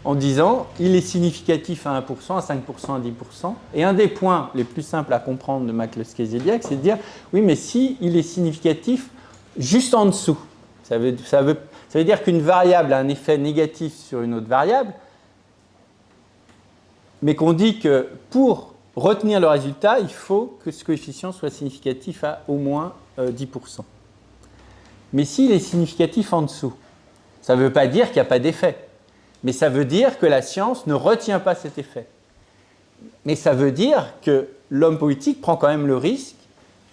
en disant il est significatif à 1%, à 5%, à 10%. Et un des points les plus simples à comprendre de McCluskey et Ziliak, c'est de dire oui, mais si il est significatif juste en dessous, ça veut dire qu'une variable a un effet négatif sur une autre variable, mais qu'on dit que pour retenir le résultat, il faut que ce coefficient soit significatif à au moins 10%. Mais s'il est significatif en dessous, ça ne veut pas dire qu'il n'y a pas d'effet. Mais ça veut dire que la science ne retient pas cet effet. Mais ça veut dire que l'homme politique prend quand même le risque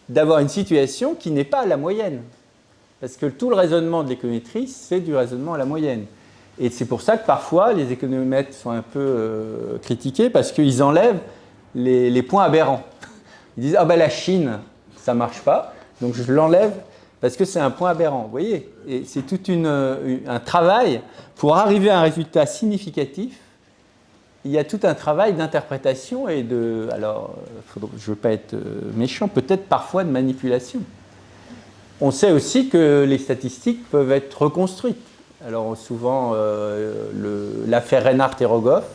d'avoir une situation qui n'est pas à la moyenne. Parce que tout le raisonnement de l'économétrie, c'est du raisonnement à la moyenne. Et c'est pour ça que parfois, les économètres sont un peu critiqués parce qu'ils enlèvent les points aberrants. Ils disent « Ah ben la Chine, ça ne marche pas, donc je l'enlève parce que c'est un point aberrant. » Vous voyez ? Et c'est tout un travail pour arriver à un résultat significatif. Il y a tout un travail d'interprétation et de... Alors, je ne veux pas être méchant, peut-être parfois de manipulation. On sait aussi que les statistiques peuvent être reconstruites. Alors souvent, l'affaire Reinhardt et Rogoff,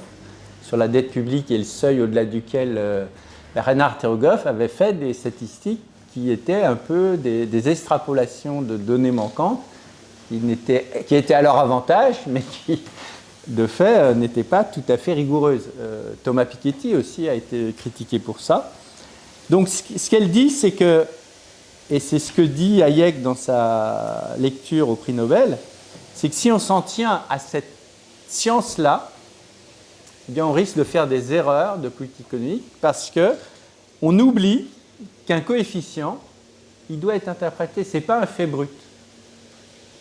sur la dette publique et le seuil au-delà duquel Reinhardt et Rogoff avaient fait des statistiques qui étaient un peu des extrapolations de données manquantes, qui étaient à leur avantage, mais de fait, n'était pas tout à fait rigoureuse. Thomas Piketty aussi a été critiqué pour ça. Donc, ce qu'elle dit, c'est que, et c'est ce que dit Hayek dans sa lecture au prix Nobel, c'est que si on s'en tient à cette science-là, eh bien, on risque de faire des erreurs de politique économique parce qu'on oublie qu'un coefficient, il doit être interprété, ce n'est pas un fait brut.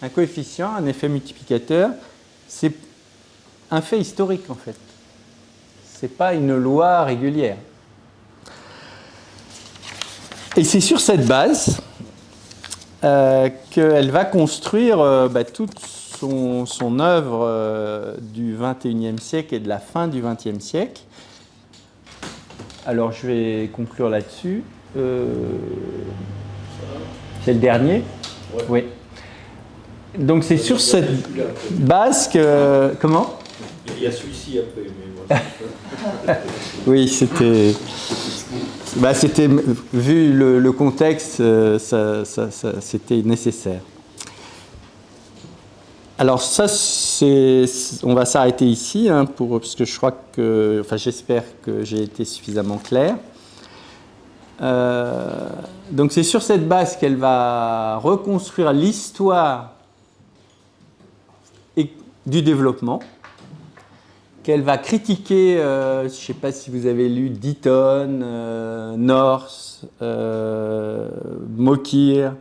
Un coefficient, un effet multiplicateur, c'est un fait historique en fait. Ce n'est pas une loi régulière. Et c'est sur cette base qu'elle va construire toute son œuvre du XXIe siècle et de la fin du XXe siècle. Alors je vais conclure là-dessus. C'est le dernier ? Ouais. Oui. Donc c'est sur cette base que... Comment ? Il y a celui-ci après, mais voilà. Oui, c'était... vu le contexte, c'était nécessaire. Alors ça, on va s'arrêter ici, parce que je crois que... Enfin, j'espère que j'ai été suffisamment clair. Donc c'est sur cette base qu'elle va reconstruire l'histoire du développement, qu'elle va critiquer, je ne sais pas si vous avez lu Deaton, North, Mokyr,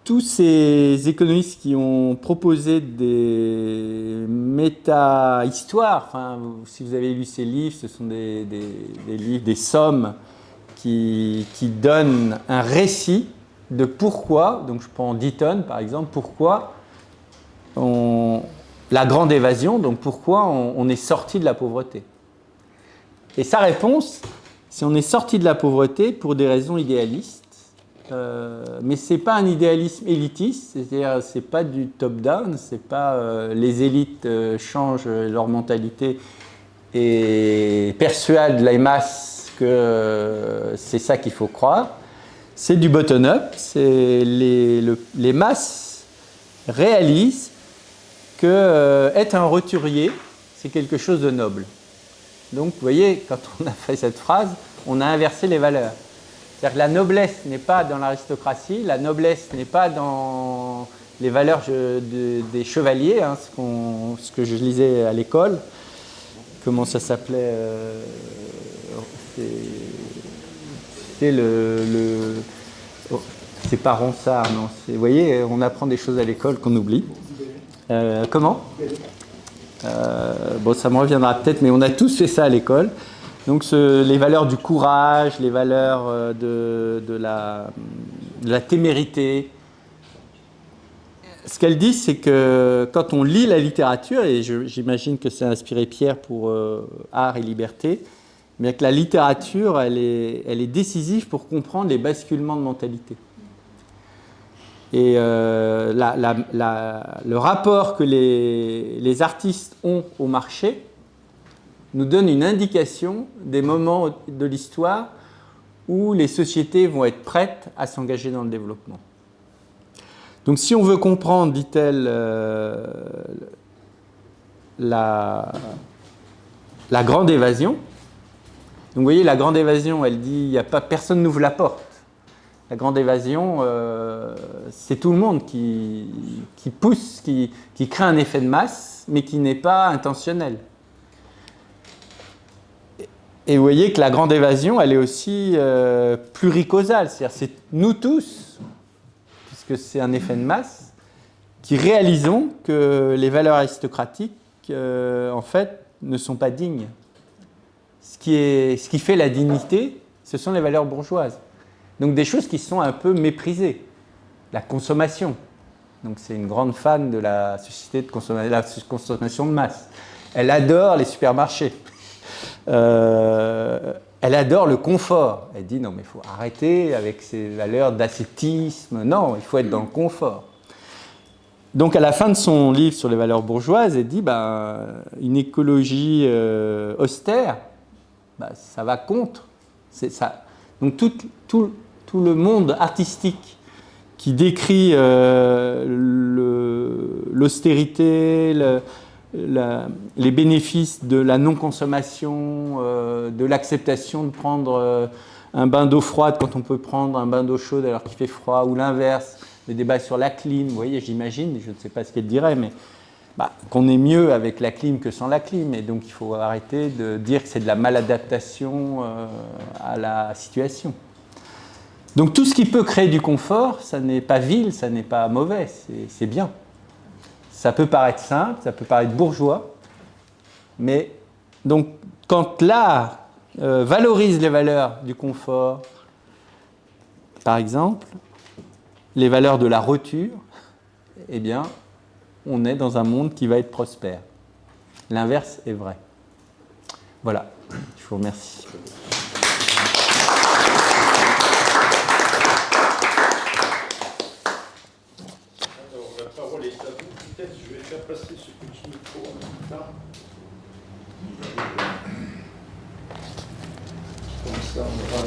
tous ces économistes qui ont proposé des méta-histoires. Enfin, si vous avez lu ces livres, ce sont des livres, des sommes qui donnent un récit de pourquoi, donc je prends Deaton par exemple, pourquoi la grande évasion, donc pourquoi on est sorti de la pauvreté. Et sa réponse, c'est on est sorti de la pauvreté pour des raisons idéalistes, mais ce n'est pas un idéalisme élitiste, c'est-à-dire ce n'est pas du top-down, c'est pas les élites changent leur mentalité et persuadent les masses que c'est ça qu'il faut croire. C'est du bottom-up, c'est les masses réalisent que être un roturier, c'est quelque chose de noble. Donc, vous voyez, quand on a fait cette phrase, on a inversé les valeurs. C'est-à-dire que la noblesse n'est pas dans l'aristocratie, la noblesse n'est pas dans les valeurs des chevaliers, ce que je lisais à l'école. Comment ça s'appelait c'est c'est pas Ronsard, non. Vous voyez, on apprend des choses à l'école qu'on oublie. Comment ? Bon, ça me reviendra peut-être, mais on a tous fait ça à l'école. Donc, les valeurs du courage, les valeurs de la témérité. Ce qu'elle dit, c'est que quand on lit la littérature, et j'imagine que c'est inspiré Pierre pour Art et Liberté, mais que la littérature, elle est décisive pour comprendre les basculements de mentalité. Et le rapport que les artistes ont au marché nous donne une indication des moments de l'histoire où les sociétés vont être prêtes à s'engager dans le développement. Donc si on veut comprendre, dit-elle, la grande évasion, donc vous voyez, la grande évasion, elle dit, personne n'ouvre la porte. La grande évasion, c'est tout le monde qui pousse, qui crée un effet de masse, mais qui n'est pas intentionnel. Et vous voyez que la grande évasion, elle est aussi pluricausale, c'est-à-dire c'est nous tous, puisque c'est un effet de masse, qui réalisons que les valeurs aristocratiques, en fait, ne sont pas dignes. Ce qui fait la dignité, ce sont les valeurs bourgeoises. Donc des choses qui sont un peu méprisées. La consommation. Donc c'est une grande fan de la société de consommation de masse. Elle adore les supermarchés. Elle adore le confort. Elle dit non mais il faut arrêter avec ces valeurs d'ascétisme. Non, il faut être dans le confort. Donc à la fin de son livre sur les valeurs bourgeoises, elle dit une écologie austère, ça va contre. C'est ça. Donc tout le monde artistique qui décrit l'austérité, les bénéfices de la non-consommation, de l'acceptation de prendre un bain d'eau froide quand on peut prendre un bain d'eau chaude alors qu'il fait froid, ou l'inverse, les débats sur la clim, vous voyez, j'imagine, je ne sais pas ce qu'elle dirait, mais qu'on est mieux avec la clim que sans la clim, et donc il faut arrêter de dire que c'est de la maladaptation à la situation. Donc tout ce qui peut créer du confort, ça n'est pas vil, ça n'est pas mauvais, c'est bien. Ça peut paraître simple, ça peut paraître bourgeois, mais donc quand l'art valorise les valeurs du confort, par exemple, les valeurs de la roture, eh bien, on est dans un monde qui va être prospère. L'inverse est vrai. Voilà, je vous remercie. Alors, la parole est à vous. Peut-être je vais faire passer ce petit micro en même temps. Comme ça, on aura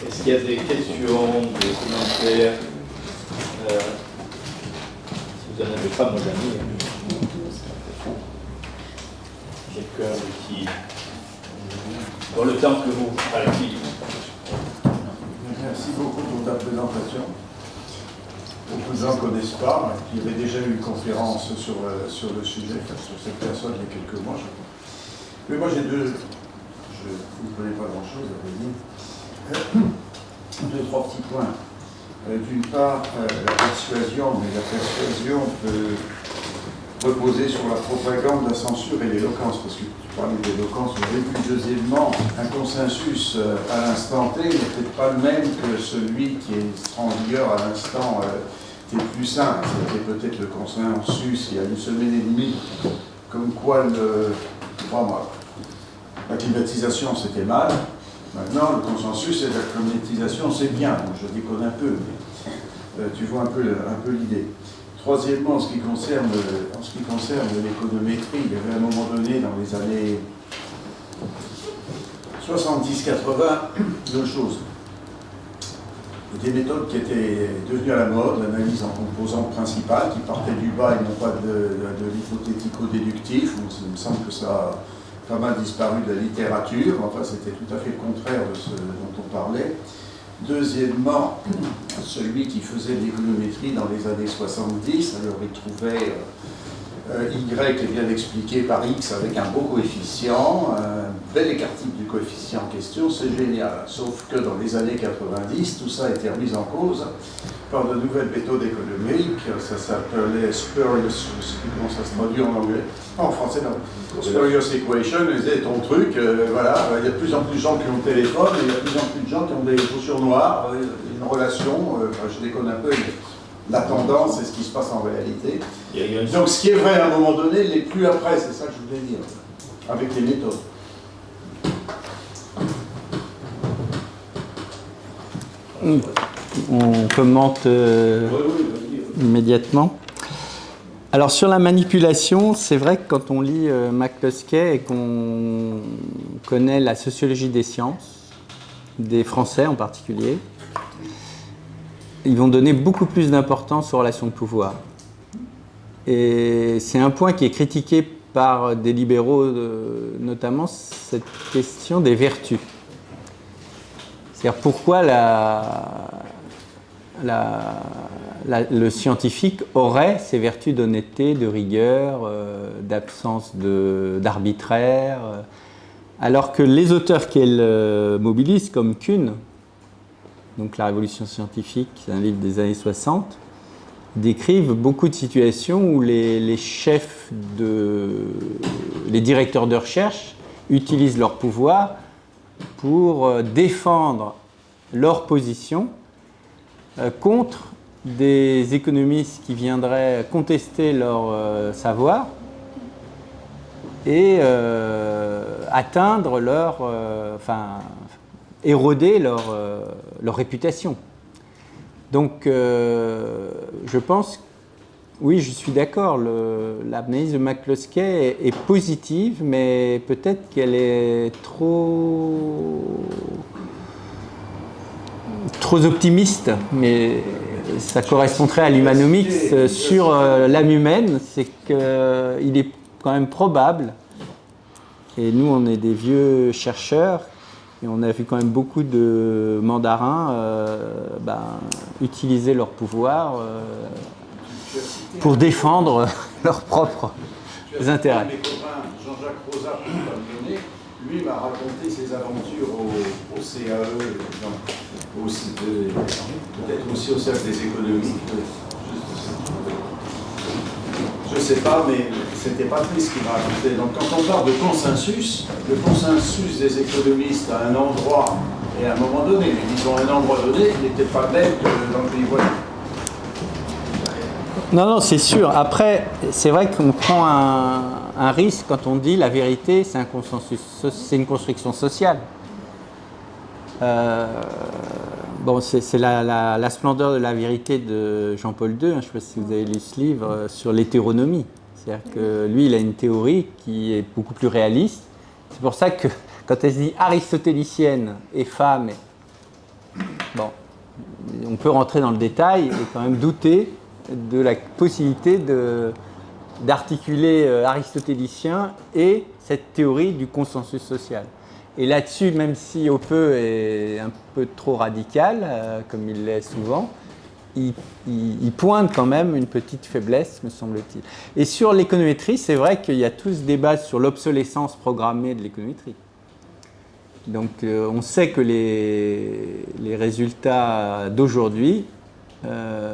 Est-ce qu'il y a des questions, des commentaires Si vous n'en avez pas, mon ami, quelqu'un qui, dans le temps que vous, Merci beaucoup pour ta présentation. Beaucoup de gens ne connaissent pas. Il y avait déjà eu une conférence sur le sujet, sur cette personne il y a quelques mois, je crois. Mais moi, j'ai deux. Je ne connais pas grand-chose, à vrai dire. Deux, trois petits points. D'une part, la persuasion, mais la persuasion peut reposer sur la propagande, la censure et l'éloquence, parce que tu parlais d'éloquence au début. Deuxièmement, un consensus à l'instant T n'est peut-être pas le même que celui qui est en vigueur à l'instant T plus 5. C'était peut-être le consensus il y a une semaine et demie, comme quoi la climatisation c'était mal. Maintenant, le consensus et la climatisation c'est bien. Donc, je déconne un peu, mais tu vois un peu l'idée. Troisièmement, en ce qui concerne l'économétrie, il y avait à un moment donné, dans les années 70-80, deux choses. Des méthodes qui étaient devenues à la mode, l'analyse en composantes principales, qui partaient du bas et non pas de l'hypothético-déductif. Il me semble que ça a pas mal disparu de la littérature, enfin c'était tout à fait le contraire de ce dont on parlait. Deuxièmement, celui qui faisait de l'économétrie dans les années 70, alors il trouvait Y est bien expliqué par X avec un beau coefficient, un bel écart type du coefficient en question, c'est génial. Sauf que dans les années 90, tout ça a été remis en cause par de nouvelles méthodes économiques, ça s'appelait spurious, je ne sais plus comment ça se traduit en anglais, en français non, spurious equation, c'est ton truc, voilà, il y a de plus en plus de gens qui ont le téléphone, et il y a de plus en plus de gens qui ont des chaussures noires, une relation, je déconne un peu, mais la tendance, c'est ce qui se passe en réalité. Donc ce qui est vrai à un moment donné, l'est plus après, c'est ça que je voulais dire, avec les méthodes. On commente immédiatement. Alors sur la manipulation, c'est vrai que quand on lit McCloskey et qu'on connaît la sociologie des sciences, des Français en particulier, ils vont donner beaucoup plus d'importance aux relations de pouvoir. Et c'est un point qui est critiqué par des libéraux, notamment cette question des vertus. C'est-à-dire pourquoi le scientifique aurait ces vertus d'honnêteté, de rigueur, d'absence d'arbitraire, alors que les auteurs qu'elle mobilise, comme Kuhn, donc La Révolution scientifique, c'est un livre des années 60, décrivent beaucoup de situations où les chefs, les directeurs de recherche utilisent leur pouvoir pour défendre leur position contre des économistes qui viendraient contester leur savoir et atteindre éroder leur réputation. Donc, je pense, oui, je suis d'accord, l'analyse de McCloskey est positive, mais peut-être qu'elle est trop optimiste, mais et ça correspondrait à l'humanomics sur l'âme humaine, c'est qu'il est quand même probable, et nous on est des vieux chercheurs, et on a vu quand même beaucoup de mandarins utiliser leur pouvoir pour défendre leurs propres intérêts. Mes copains, Jean-Jacques Rosa, pour pas me donner, lui m'a raconté ses aventures au CAE, peut-être aussi au Cercle des économies. Je ne sais pas, mais c'était pas triste ce qu'il m'a raconté. Donc quand on parle de consensus, le consensus des économistes à un endroit et à un moment donné, mais disons à un endroit donné, il n'était pas tel que dans le pays voisin. Non, c'est sûr. Après, c'est vrai qu'on prend un risque quand on dit la vérité, c'est un consensus, c'est une construction sociale. C'est la splendeur de la vérité de Jean-Paul II. Je ne sais pas si vous avez lu ce livre sur l'hétéronomie. C'est-à-dire que lui, il a une théorie qui est beaucoup plus réaliste. C'est pour ça que quand elle se dit aristotélicienne et femme, on peut rentrer dans le détail et quand même douter de la possibilité d'articuler aristotélicien et cette théorie du consensus social. Et là-dessus, même si Hoppe est un peu trop radical, comme il l'est souvent, il pointe quand même une petite faiblesse, me semble-t-il. Et sur l'économétrie, c'est vrai qu'il y a tout ce débat sur l'obsolescence programmée de l'économétrie. Donc on sait que les résultats d'aujourd'hui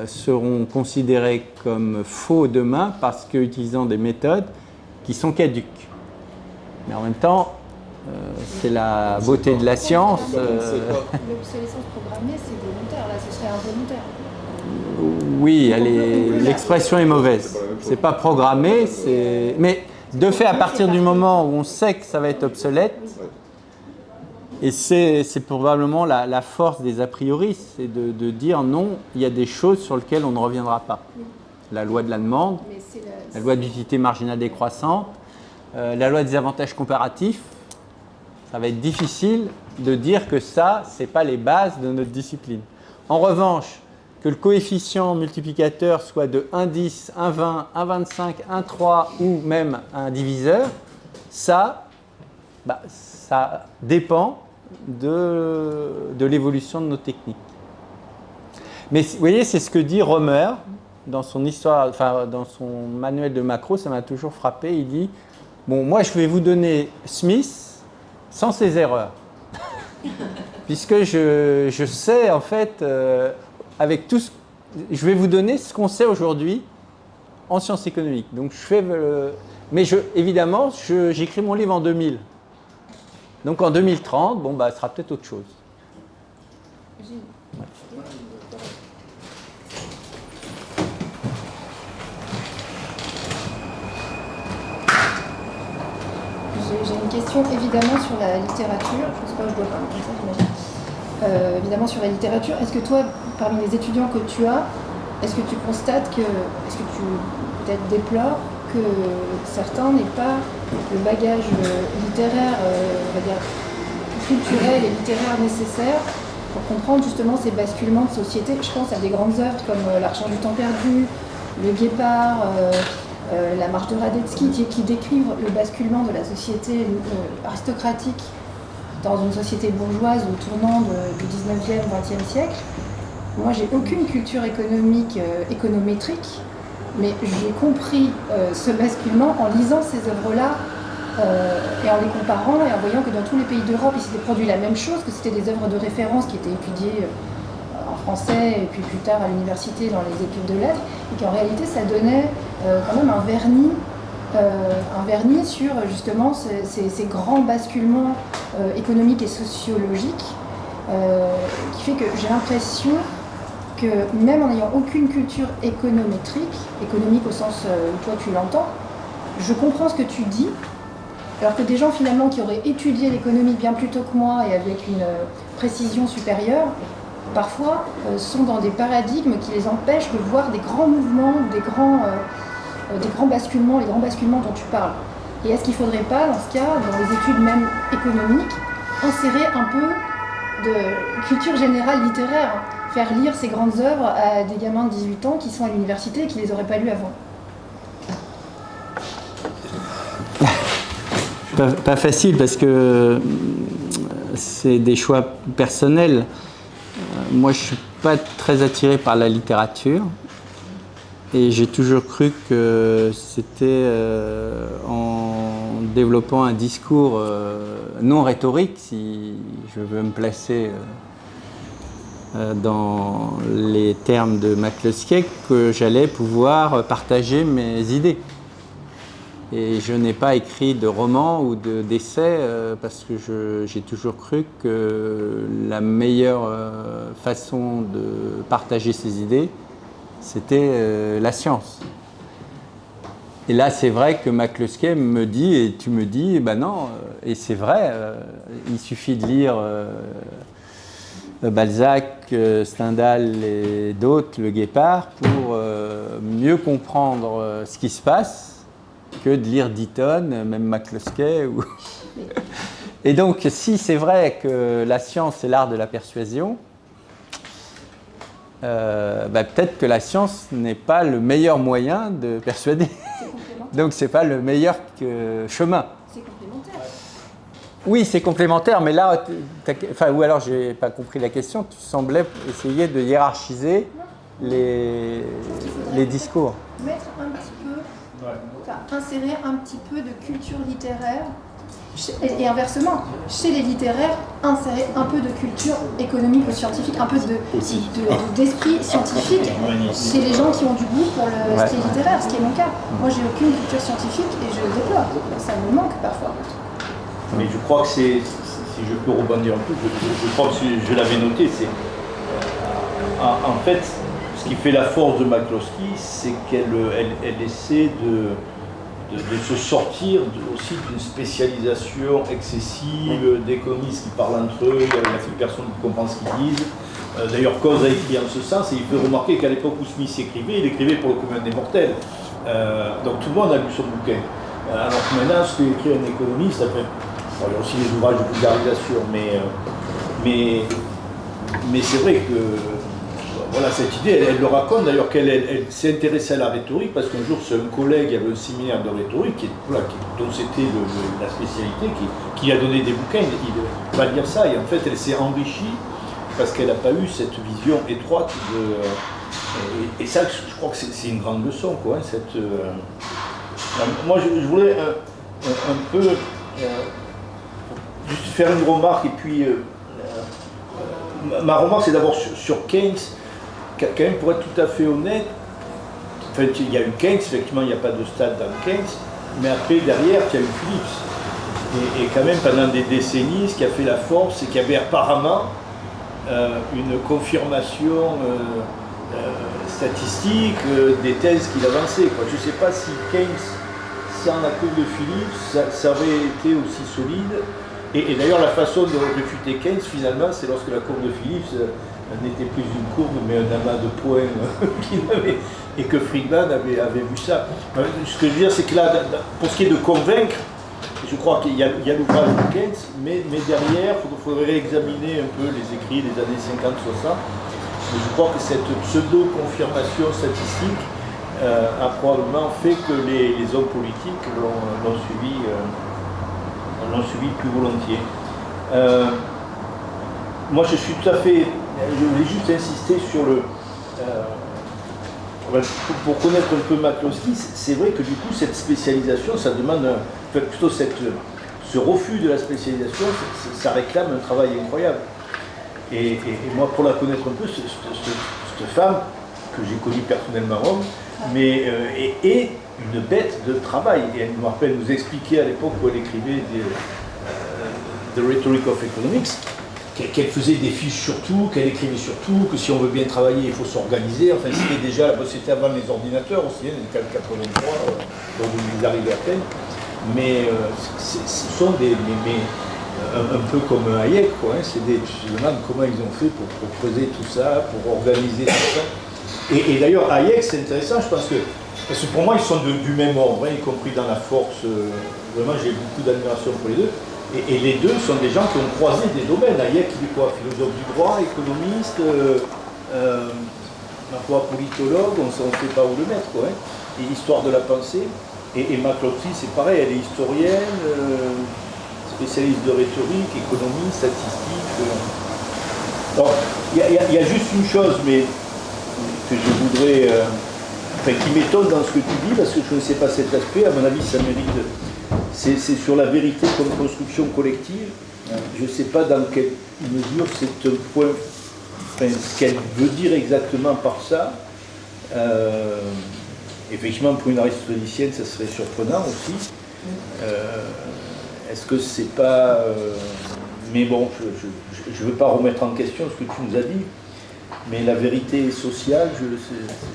seront considérés comme faux demain parce qu'utilisant des méthodes qui sont caduques. Mais en même temps, c'est la beauté de la science. L'obsolescence programmée, c'est volontaire, là, ce serait involontaire. Oui, l'expression est mauvaise. C'est pas programmé, mais de fait, à partir du moment où on sait que ça va être obsolète, et c'est probablement la force des a priori, c'est de dire non, il y a des choses sur lesquelles on ne reviendra pas. La loi de la demande, la loi d'utilité marginale décroissante, la loi des avantages comparatifs. Ça va être difficile de dire que ça, ce n'est pas les bases de notre discipline. En revanche, que le coefficient multiplicateur soit de 1,10, 1,20, 1,25, 1,3 ou même un diviseur, ça dépend de l'évolution de nos techniques. Mais vous voyez, c'est ce que dit Romer dans son histoire, dans son manuel de macro, ça m'a toujours frappé. Il dit, moi je vais vous donner Smith sans ses erreurs. Puisque je sais, en fait, avec tout je vais vous donner ce qu'on sait aujourd'hui en sciences économiques. Donc, évidemment, j'écris mon livre en 2000. Donc, en 2030, ce sera peut-être autre chose. Ouais. J'ai une question évidemment sur la littérature. Je ne sais pas où je dois parler comme ça, j'imagine. Évidemment sur la littérature. Est-ce que toi, parmi les étudiants que tu as, est-ce que tu constates est-ce que tu peut-être déplores que certains n'aient pas le bagage littéraire, on va dire, culturel et littéraire nécessaire pour comprendre justement ces basculements de société? Je pense à des grandes œuvres comme L'Argent du temps perdu, Le Guépard, La Marche de Radetzky, qui décrivent le basculement de la société aristocratique dans une société bourgeoise au tournant du 19e, 20e siècle. Moi, j'ai aucune culture économique, économétrique, mais j'ai compris ce basculement en lisant ces œuvres-là et en les comparant et en voyant que dans tous les pays d'Europe, il s'était produit la même chose, que c'était des œuvres de référence qui étaient étudiées en français et puis plus tard à l'université dans les études de lettres, et qu'en réalité, ça donnait quand même un vernis sur justement ces grands basculements économiques et sociologiques, qui fait que j'ai l'impression que même en n'ayant aucune culture économique au sens où toi tu l'entends, je comprends ce que tu dis, alors que des gens finalement qui auraient étudié l'économie bien plus tôt que moi et avec une précision supérieure, parfois sont dans des paradigmes qui les empêchent de voir des grands mouvements, des grands basculements, les grands basculements dont tu parles. Et est-ce qu'il ne faudrait pas, dans ce cas, dans les études même économiques, insérer un peu de culture générale littéraire, faire lire ces grandes œuvres à des gamins de 18 ans qui sont à l'université et qui ne les auraient pas lues avant? Pas facile parce que c'est des choix personnels. Moi, je ne suis pas très attiré par la littérature et j'ai toujours cru que c'était en développant un discours non rhétorique, si je veux me placer dans les termes de McCloskey, que j'allais pouvoir partager mes idées. Et je n'ai pas écrit de roman ou d'essai parce que j'ai toujours cru que la meilleure façon de partager ses idées, c'était la science. Et là, c'est vrai que McCloskey me dit, et tu me dis, ben non, et c'est vrai, il suffit de lire Balzac, Stendhal et d'autres, Le Guépard, pour mieux comprendre ce qui se passe que de lire Deaton, même McCloskey. Et donc, si c'est vrai que la science est l'art de la persuasion, peut-être que la science n'est pas le meilleur moyen de persuader. Donc, c'est pas le meilleur chemin. C'est complémentaire. Oui, c'est complémentaire, mais là, ou alors j'ai pas compris la question, tu semblais essayer de hiérarchiser les discours. Mettre un petit peu, insérer un petit peu de culture littéraire, et inversement, chez les littéraires, insérer un peu de culture économique ou scientifique, un peu d'esprit scientifique chez les gens qui ont du goût pour ce qui est littéraire, ce qui est mon cas. Moi, j'ai aucune culture scientifique et je le déplore. Ça me manque parfois. Mais je crois que si je peux rebondir un peu, je crois que je l'avais noté, c'est en fait, ce qui fait la force de McCloskey, c'est qu'elle essaie de se sortir aussi d'une spécialisation excessive d'économistes qui parlent entre eux, il n'y a plus personne qui comprend ce qu'ils disent. D'ailleurs, Coase a écrit en ce sens, et il peut remarquer qu'à l'époque où Smith écrivait, il écrivait pour le commun des mortels. Donc tout le monde a lu son bouquin. Alors que maintenant, ce qu'écrit un économiste, après, il y a aussi des ouvrages de vulgarisation, mais c'est vrai que voilà, cette idée, elle le raconte d'ailleurs elle s'est intéressée à la rhétorique parce qu'un jour, c'est un collègue, il y avait un séminaire de rhétorique dont c'était la spécialité, qui a donné des bouquins, il va lire ça, et en fait, elle s'est enrichie parce qu'elle n'a pas eu cette vision étroite et ça, je crois que c'est une grande leçon, quoi, moi, je voulais un peu juste faire une remarque, et puis ma remarque, c'est d'abord sur Keynes. Quand même, pour être tout à fait honnête, enfin, il y a eu Keynes, effectivement, il n'y a pas de stade dans Keynes, mais après, derrière, il y a eu Phillips. Et quand même, pendant des décennies, ce qui a fait la force, c'est qu'il y avait apparemment une confirmation statistique des thèses qu'il avançait. Je ne sais pas si Keynes, sans la courbe de Phillips, ça aurait été aussi solide. Et d'ailleurs, la façon de réfuter Keynes, finalement, c'est lorsque la courbe de Phillips n'était plus une courbe, mais un amas de points et que Friedman avait vu ça. Ce que je veux dire, c'est que là, pour ce qui est de convaincre, je crois qu'il y a l'ouvrage de Keynes, mais derrière, il faudrait réexaminer un peu les écrits des années 50-60. Mais je crois que cette pseudo-confirmation statistique a probablement fait que les hommes politiques l'ont suivi plus volontiers. Moi, je suis tout à fait... Je voulais juste insister sur pour connaître un peu McCloskey, c'est vrai que du coup, cette spécialisation, ça demande... plutôt ce refus de la spécialisation, ça réclame un travail incroyable. Et moi, pour la connaître un peu, cette femme, que j'ai connue personnellement, mais est une bête de travail. Et elle me rappelle nous expliquer à l'époque où elle écrivait The Rhetoric of Economics, qu'elle faisait des fiches sur tout, qu'elle écrivait sur tout, que si on veut bien travailler, il faut s'organiser. Enfin, c'était avant les ordinateurs aussi, les 83, donc ils arrivaient à peine. Mais ce sont un peu comme Hayek, quoi. Je me demande comment ils ont fait pour creuser tout ça, pour organiser tout ça. Et d'ailleurs, Hayek, c'est intéressant, je pense que, parce que pour moi, ils sont du même ordre, y compris dans la force. Vraiment, j'ai beaucoup d'admiration pour les deux. Et les deux sont des gens qui ont croisé des domaines. Hayek, il est quoi? Philosophe du droit, économiste, ma foi, politologue, on ne sait pas où le mettre, quoi, hein. Et histoire de la pensée. Et McCloskey, c'est pareil, elle est historienne, spécialiste de rhétorique, économie, statistique. Alors, il y a juste une chose, mais que je voudrais, qui m'étonne dans ce que tu dis, parce que je ne sais pas cet aspect, à mon avis, ça mérite. C'est sur la vérité comme construction collective. Je ne sais pas dans quelle mesure c'est un point, ce qu'elle veut dire exactement par ça. Effectivement, pour une aristotélicienne, ça serait surprenant aussi. Est-ce que c'est pas... mais bon, je ne veux pas remettre en question ce que tu nous as dit, mais la vérité sociale,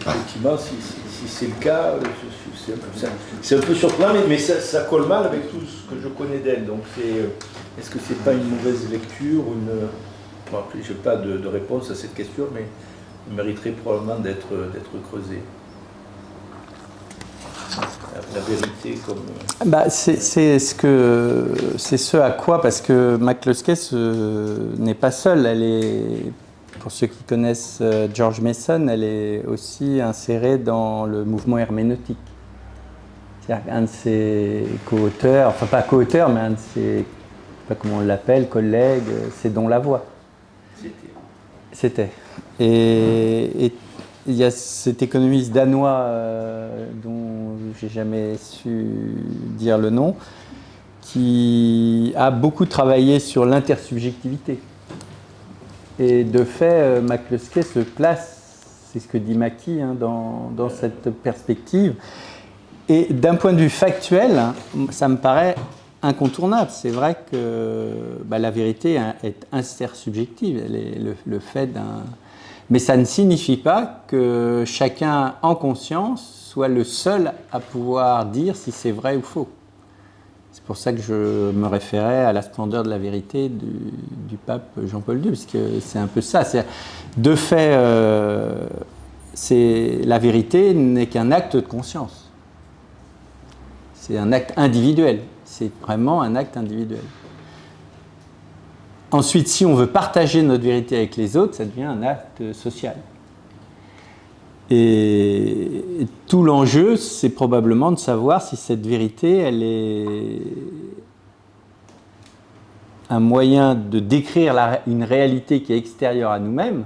effectivement, si c'est le cas, c'est un peu surprenant, mais ça colle mal avec tout ce que je connais d'elle. Donc, est-ce que c'est pas une mauvaise lecture ou une... Bon, je n'ai pas de réponse à cette question, mais elle mériterait probablement d'être creusée. La vérité comme... c'est ce à quoi, parce que McCloskey n'est pas seule. Elle est, pour ceux qui connaissent George Mason, elle est aussi insérée dans le mouvement herméneutique. C'est-à-dire qu'un de ses co-auteurs, enfin pas co-auteur, mais un de ses, je ne sais pas comment on l'appelle, collègues, c'est Don Lavoie. C'était. Et il y a cet économiste danois dont j'ai jamais su dire le nom, qui a beaucoup travaillé sur l'intersubjectivité. Et de fait, McCloskey se place, c'est ce que dit Mackie, hein, dans cette perspective. Et d'un point de vue factuel, ça me paraît incontournable. C'est vrai que la vérité est intersubjective. Elle est le fait d'un... Mais ça ne signifie pas que chacun en conscience soit le seul à pouvoir dire si c'est vrai ou faux. C'est pour ça que je me référais à la splendeur de la vérité du pape Jean-Paul II, parce que c'est un peu ça. De fait, la vérité n'est qu'un acte de conscience. C'est un acte individuel. C'est vraiment un acte individuel. Ensuite, si on veut partager notre vérité avec les autres, ça devient un acte social. Et tout l'enjeu, c'est probablement de savoir si cette vérité, elle est un moyen de décrire une réalité qui est extérieure à nous-mêmes,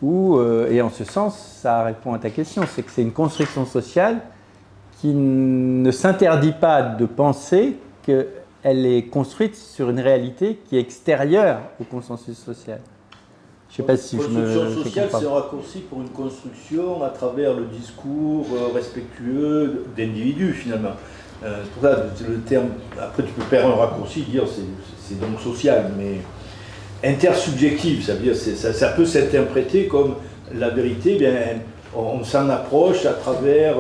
ou, et en ce sens, ça répond à ta question, c'est que c'est une construction sociale qui ne s'interdit pas de penser qu'elle est construite sur une réalité qui est extérieure au consensus social. Je ne sais pas si je me... Construction sociale, c'est un raccourci pour une construction à travers le discours respectueux d'individus, finalement. C'est pour ça, le terme... Après, tu peux faire un raccourci, dire c'est donc social, mais intersubjectif, ça veut dire ça peut s'interpréter comme la vérité, bien, on s'en approche à travers...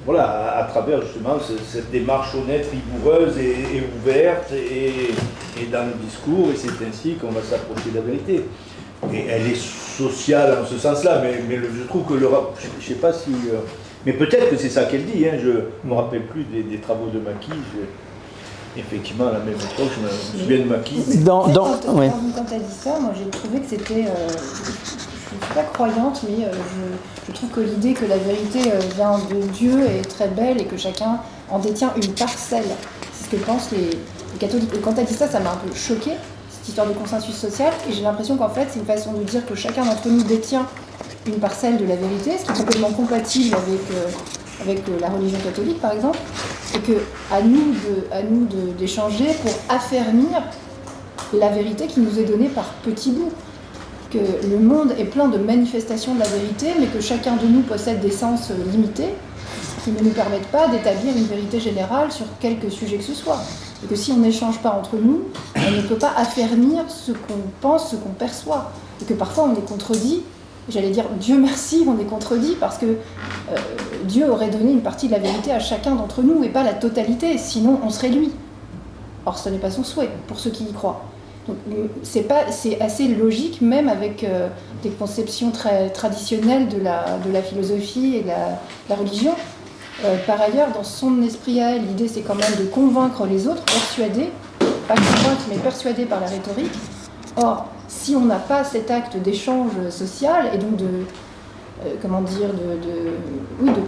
à travers justement cette démarche honnête, rigoureuse et ouverte et dans le discours, et c'est ainsi qu'on va s'approcher de la vérité. Et elle est sociale en ce sens-là, mais je trouve que je ne sais pas si... mais peut-être que c'est ça qu'elle dit, hein, je ne me rappelle plus des travaux de Mackie, effectivement à la même époque, je me souviens de Mackie. Quand elle dit ça, moi j'ai trouvé que c'était... je ne suis pas croyante, mais je trouve que l'idée que la vérité vient de Dieu est très belle et que chacun en détient une parcelle. C'est ce que pensent les catholiques. Et quand elle dit ça, ça m'a un peu choquée, cette histoire de consensus social. Et j'ai l'impression qu'en fait, c'est une façon de dire que chacun d'entre nous détient une parcelle de la vérité, ce qui est complètement compatible avec la religion catholique, par exemple. Et qu'à nous d'échanger pour affermir la vérité qui nous est donnée par petits bouts. Que le monde est plein de manifestations de la vérité, mais que chacun de nous possède des sens limités qui ne nous permettent pas d'établir une vérité générale sur quelque sujet que ce soit. Et que si on n'échange pas entre nous, on ne peut pas affermir ce qu'on pense, ce qu'on perçoit. Et que parfois on est contredit, j'allais dire Dieu merci, on est contredit parce que Dieu aurait donné une partie de la vérité à chacun d'entre nous et pas la totalité, sinon on serait lui. Or ce n'est pas son souhait pour ceux qui y croient. Donc, c'est assez logique, même avec des conceptions très traditionnelles de la philosophie et de la religion. Par ailleurs, dans son esprit à elle, l'idée c'est quand même de convaincre les autres, persuader, pas convaincre mais persuader par la rhétorique. Or, si on n'a pas cet acte d'échange social et donc de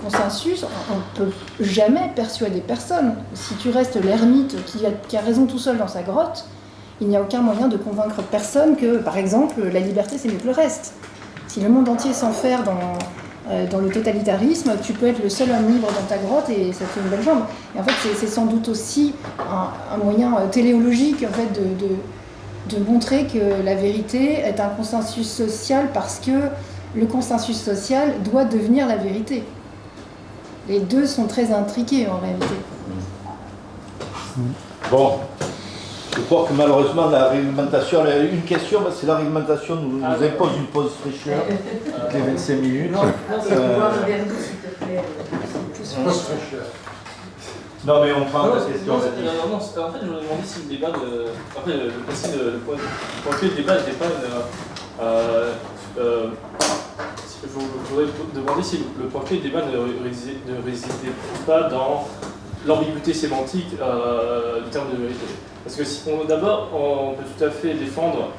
consensus, on ne peut jamais persuader personne. Si tu restes l'ermite qui a raison tout seul dans sa grotte, il n'y a aucun moyen de convaincre personne que, par exemple, la liberté c'est mieux que le reste. Si le monde entier s'enferre dans le totalitarisme, tu peux être le seul homme libre dans ta grotte et ça te fait une belle jambe. Et en fait, c'est sans doute aussi un moyen téléologique en fait, de montrer que la vérité est un consensus social parce que le consensus social doit devenir la vérité. Les deux sont très intriqués en réalité. Bon, je crois que malheureusement la réglementation, une question, c'est la réglementation nous impose une pause fraîcheur toutes les 25 minutes. Non, c'est pour boire un verre d'eau, s'il te plaît. Pause fraîcheur. Non mais on prend la question. En fait, je voudrais demander si le débat de... Après, le principe de point de vue du débat n'était pas je voudrais demander si le point de vue du débat ne résidait pas dans l'ambiguïté sémantique du terme de vérité. Parce que d'abord, on peut tout à fait défendre...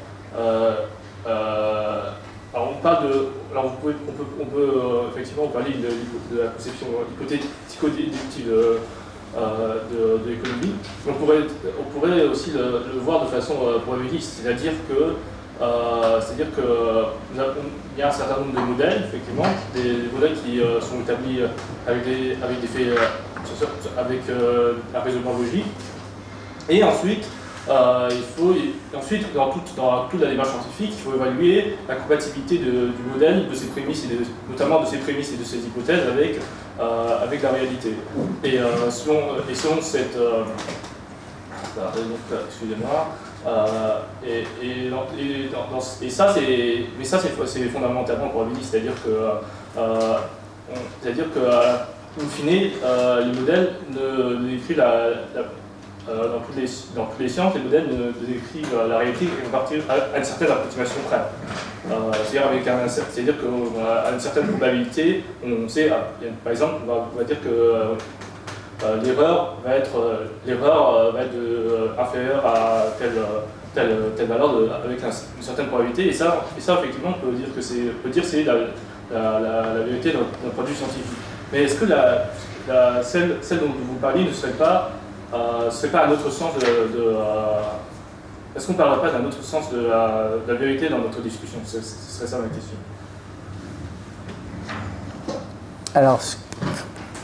alors on parle de... Alors on peut effectivement parler de la conception hypothético-déductive de l'économie. On pourrait aussi le voir de façon probabiliste, c'est-à-dire que il y a un certain nombre de modèles, effectivement, des modèles qui sont établis avec des faits, avec un raisonnement logique. Et ensuite, dans toute la démarche scientifique, il faut évaluer la compatibilité du modèle, de ses prémices notamment de ses prémices et de ses hypothèses avec la réalité. Et selon cette excusez-moi. Et ça c'est fondamentalement probabiliste, c'est-à-dire que in fine, les modèles ne décrivent dans toutes les sciences, les modèles ne décrivent la réalité qu'à partir à une certaine approximation près. C'est-à-dire qu'à une certaine probabilité, on sait, par exemple, on va dire que l'erreur va être inférieure à telle valeur avec une certaine probabilité, et ça effectivement on peut dire que c'est la vérité d'un point de vue scientifique. Mais est-ce que celle dont vous parlez ne serait pas un autre sens est-ce qu'on ne parlerait pas d'un autre sens de la vérité dans notre discussion? Ce serait ça ma question. Alors,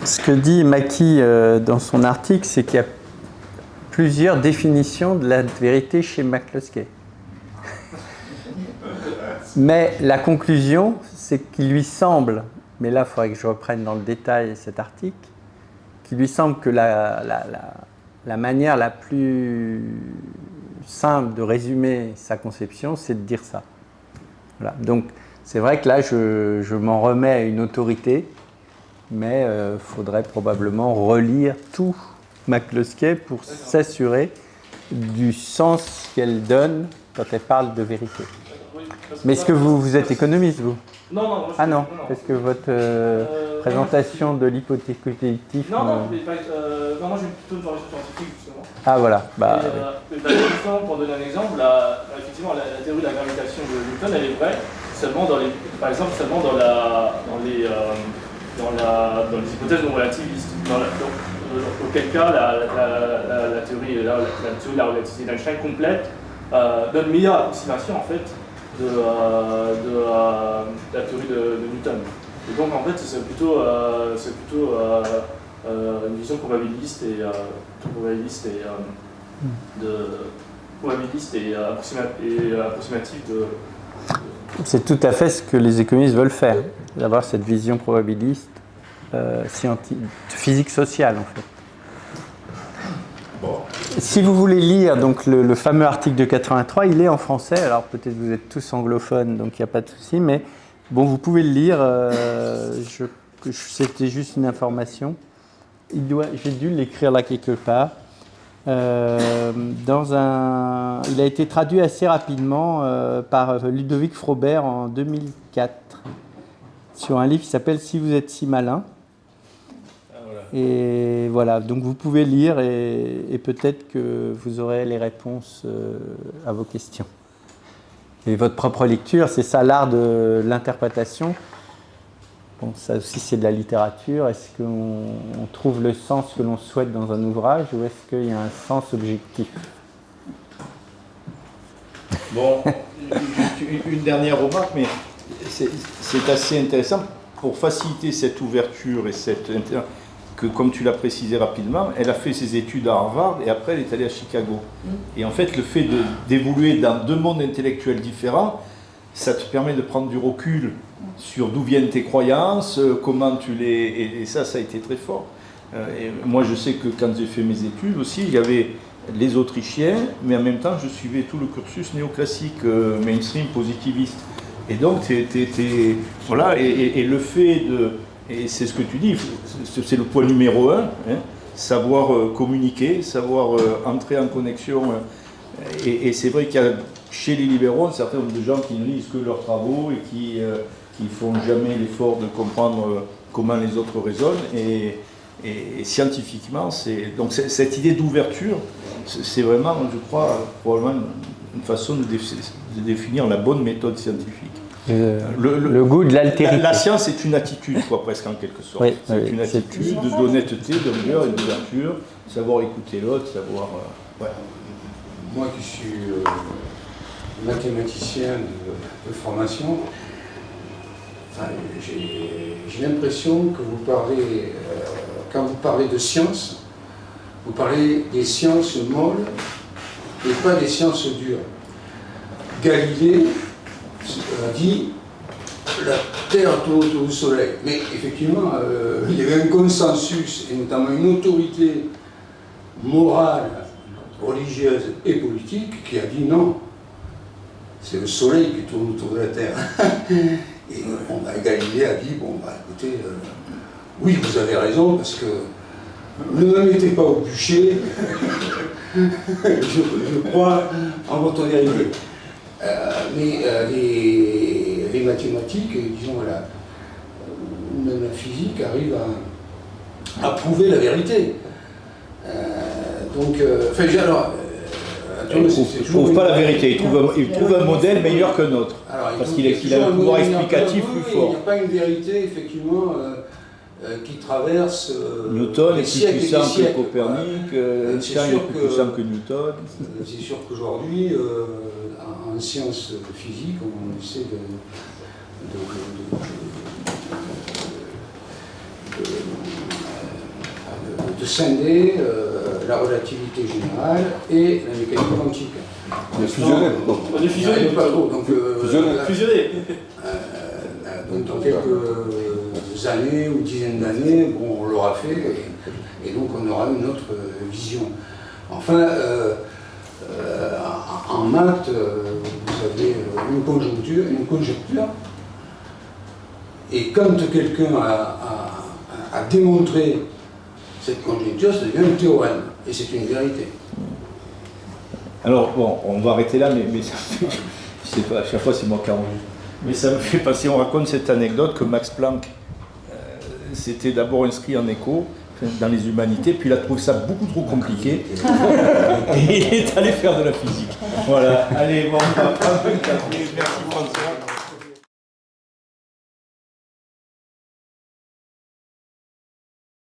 ce que dit Maki dans son article, c'est qu'il y a plusieurs définitions de la vérité chez McCluskey. Mais la conclusion, c'est qu'il lui semble, mais là il faudrait que je reprenne dans le détail cet article, qu'il lui semble que la manière la plus simple de résumer sa conception, c'est de dire ça. Voilà. Donc c'est vrai que là je m'en remets à une autorité, mais il faudrait probablement relire tout McCluskey pour s'assurer du sens qu'elle donne quand elle parle de vérité. Mais est-ce que vous êtes économiste, vous? Non. Ah non, parce que votre présentation de l'hypothétique... Non, moi j'ai plutôt une formation scientifique, justement. Ah voilà. Justement, pour donner un exemple, effectivement, la théorie de la gravitation de Newton, elle est vraie, par exemple, seulement dans les hypothèses non relativistes. Auquel cas, la théorie de la relativité d'Einstein complète donne meilleure approximation en fait de la théorie de Newton. Et donc en fait c'est plutôt une vision probabiliste et approximative de... C'est tout à fait ce que les économistes veulent faire, d'avoir cette vision probabiliste physique sociale en fait. Bon. Si vous voulez lire donc le fameux article de 83, il est en français, alors peut-être vous êtes tous anglophones donc il n'y a pas de souci, mais bon vous pouvez le lire, c'était juste une information. J'ai dû l'écrire là quelque part. Il a été traduit assez rapidement par Ludovic Frobert en 2004 sur un livre qui s'appelle « Si vous êtes si malin ». Et voilà, donc vous pouvez lire et peut-être que vous aurez les réponses à vos questions. et votre propre lecture, c'est ça l'art de l'interprétation. Bon, ça aussi c'est de la littérature. Est-ce qu'on trouve le sens que l'on souhaite dans un ouvrage ou est-ce qu'il y a un sens objectif? Bon, une dernière remarque, mais c'est assez intéressant pour faciliter cette ouverture et que, comme tu l'as précisé rapidement, elle a fait ses études à Harvard et après elle est allée à Chicago. Et en fait, le fait d'évoluer dans deux mondes intellectuels différents, ça te permet de prendre du recul sur d'où viennent tes croyances, comment tu les... Et ça a été très fort. Et moi, je sais que quand j'ai fait mes études aussi, il y avait les Autrichiens, mais en même temps, je suivais tout le cursus néoclassique, mainstream, positiviste. Et donc, voilà, et le fait de... Et c'est ce que tu dis, c'est le point numéro 1, hein, savoir communiquer, savoir entrer en connexion. Et c'est vrai qu'il y a chez les libéraux un certain nombre de gens qui ne lisent que leurs travaux et qui ne font jamais l'effort de comprendre comment les autres raisonnent. Et scientifiquement, donc cette idée d'ouverture, c'est vraiment, je crois, probablement une façon de définir la bonne méthode scientifique. Le goût de l'altérité. La science est une attitude, quoi, presque en quelque sorte. Oui, c'est une attitude d'honnêteté, de rigueur et d'ouverture, savoir écouter l'autre, savoir... ouais. Moi qui suis mathématicien de formation, enfin, j'ai l'impression que vous parlez, quand vous parlez de science, vous parlez des sciences molles et pas des sciences dures. Galilée dit la Terre tourne autour du Soleil. Mais effectivement, il y avait un consensus, et notamment une autorité morale, religieuse et politique, qui a dit non, c'est le Soleil qui tourne autour de la Terre. Et Galilée a dit, bon, bah écoutez, oui, vous avez raison, parce que ne me mettez pas au bûcher, je crois en votre vérité. Mais les mathématiques, disons, même la physique arrive à prouver la vérité. Donc, il ne trouve pas la vérité, il trouve un modèle meilleur qu'un autre, parce qu'il a un pouvoir explicatif plus fort. Il n'y a pas une vérité, effectivement, qui traverse Newton est plus siècles puissant et siècles. que Copernic, Einstein est plus puissant que Newton. C'est sûr qu'aujourd'hui, en sciences physiques, on essaie de scinder la relativité générale et la mécanique quantique. De fusionner. De fusionner. Pas trop. Donc, fusionner. Donc dans quelques années ou dizaines d'années, bon, on l'aura fait et donc on aura une autre vision. Enfin, en maths, vous avez une conjoncture, et quand quelqu'un a démontré cette conjoncture, ça devient un théorème, et c'est une vérité. Alors, bon, on va arrêter là, mais ça fait, je sais pas, à chaque fois c'est moi qui enregistre. Mais ça me fait passer, on raconte cette anecdote que Max Planck s'était d'abord inscrit en éco dans les humanités, puis il a trouvé ça beaucoup trop compliqué, et il est allé faire de la physique. Voilà, allez, bon, on va prendre un café, merci François.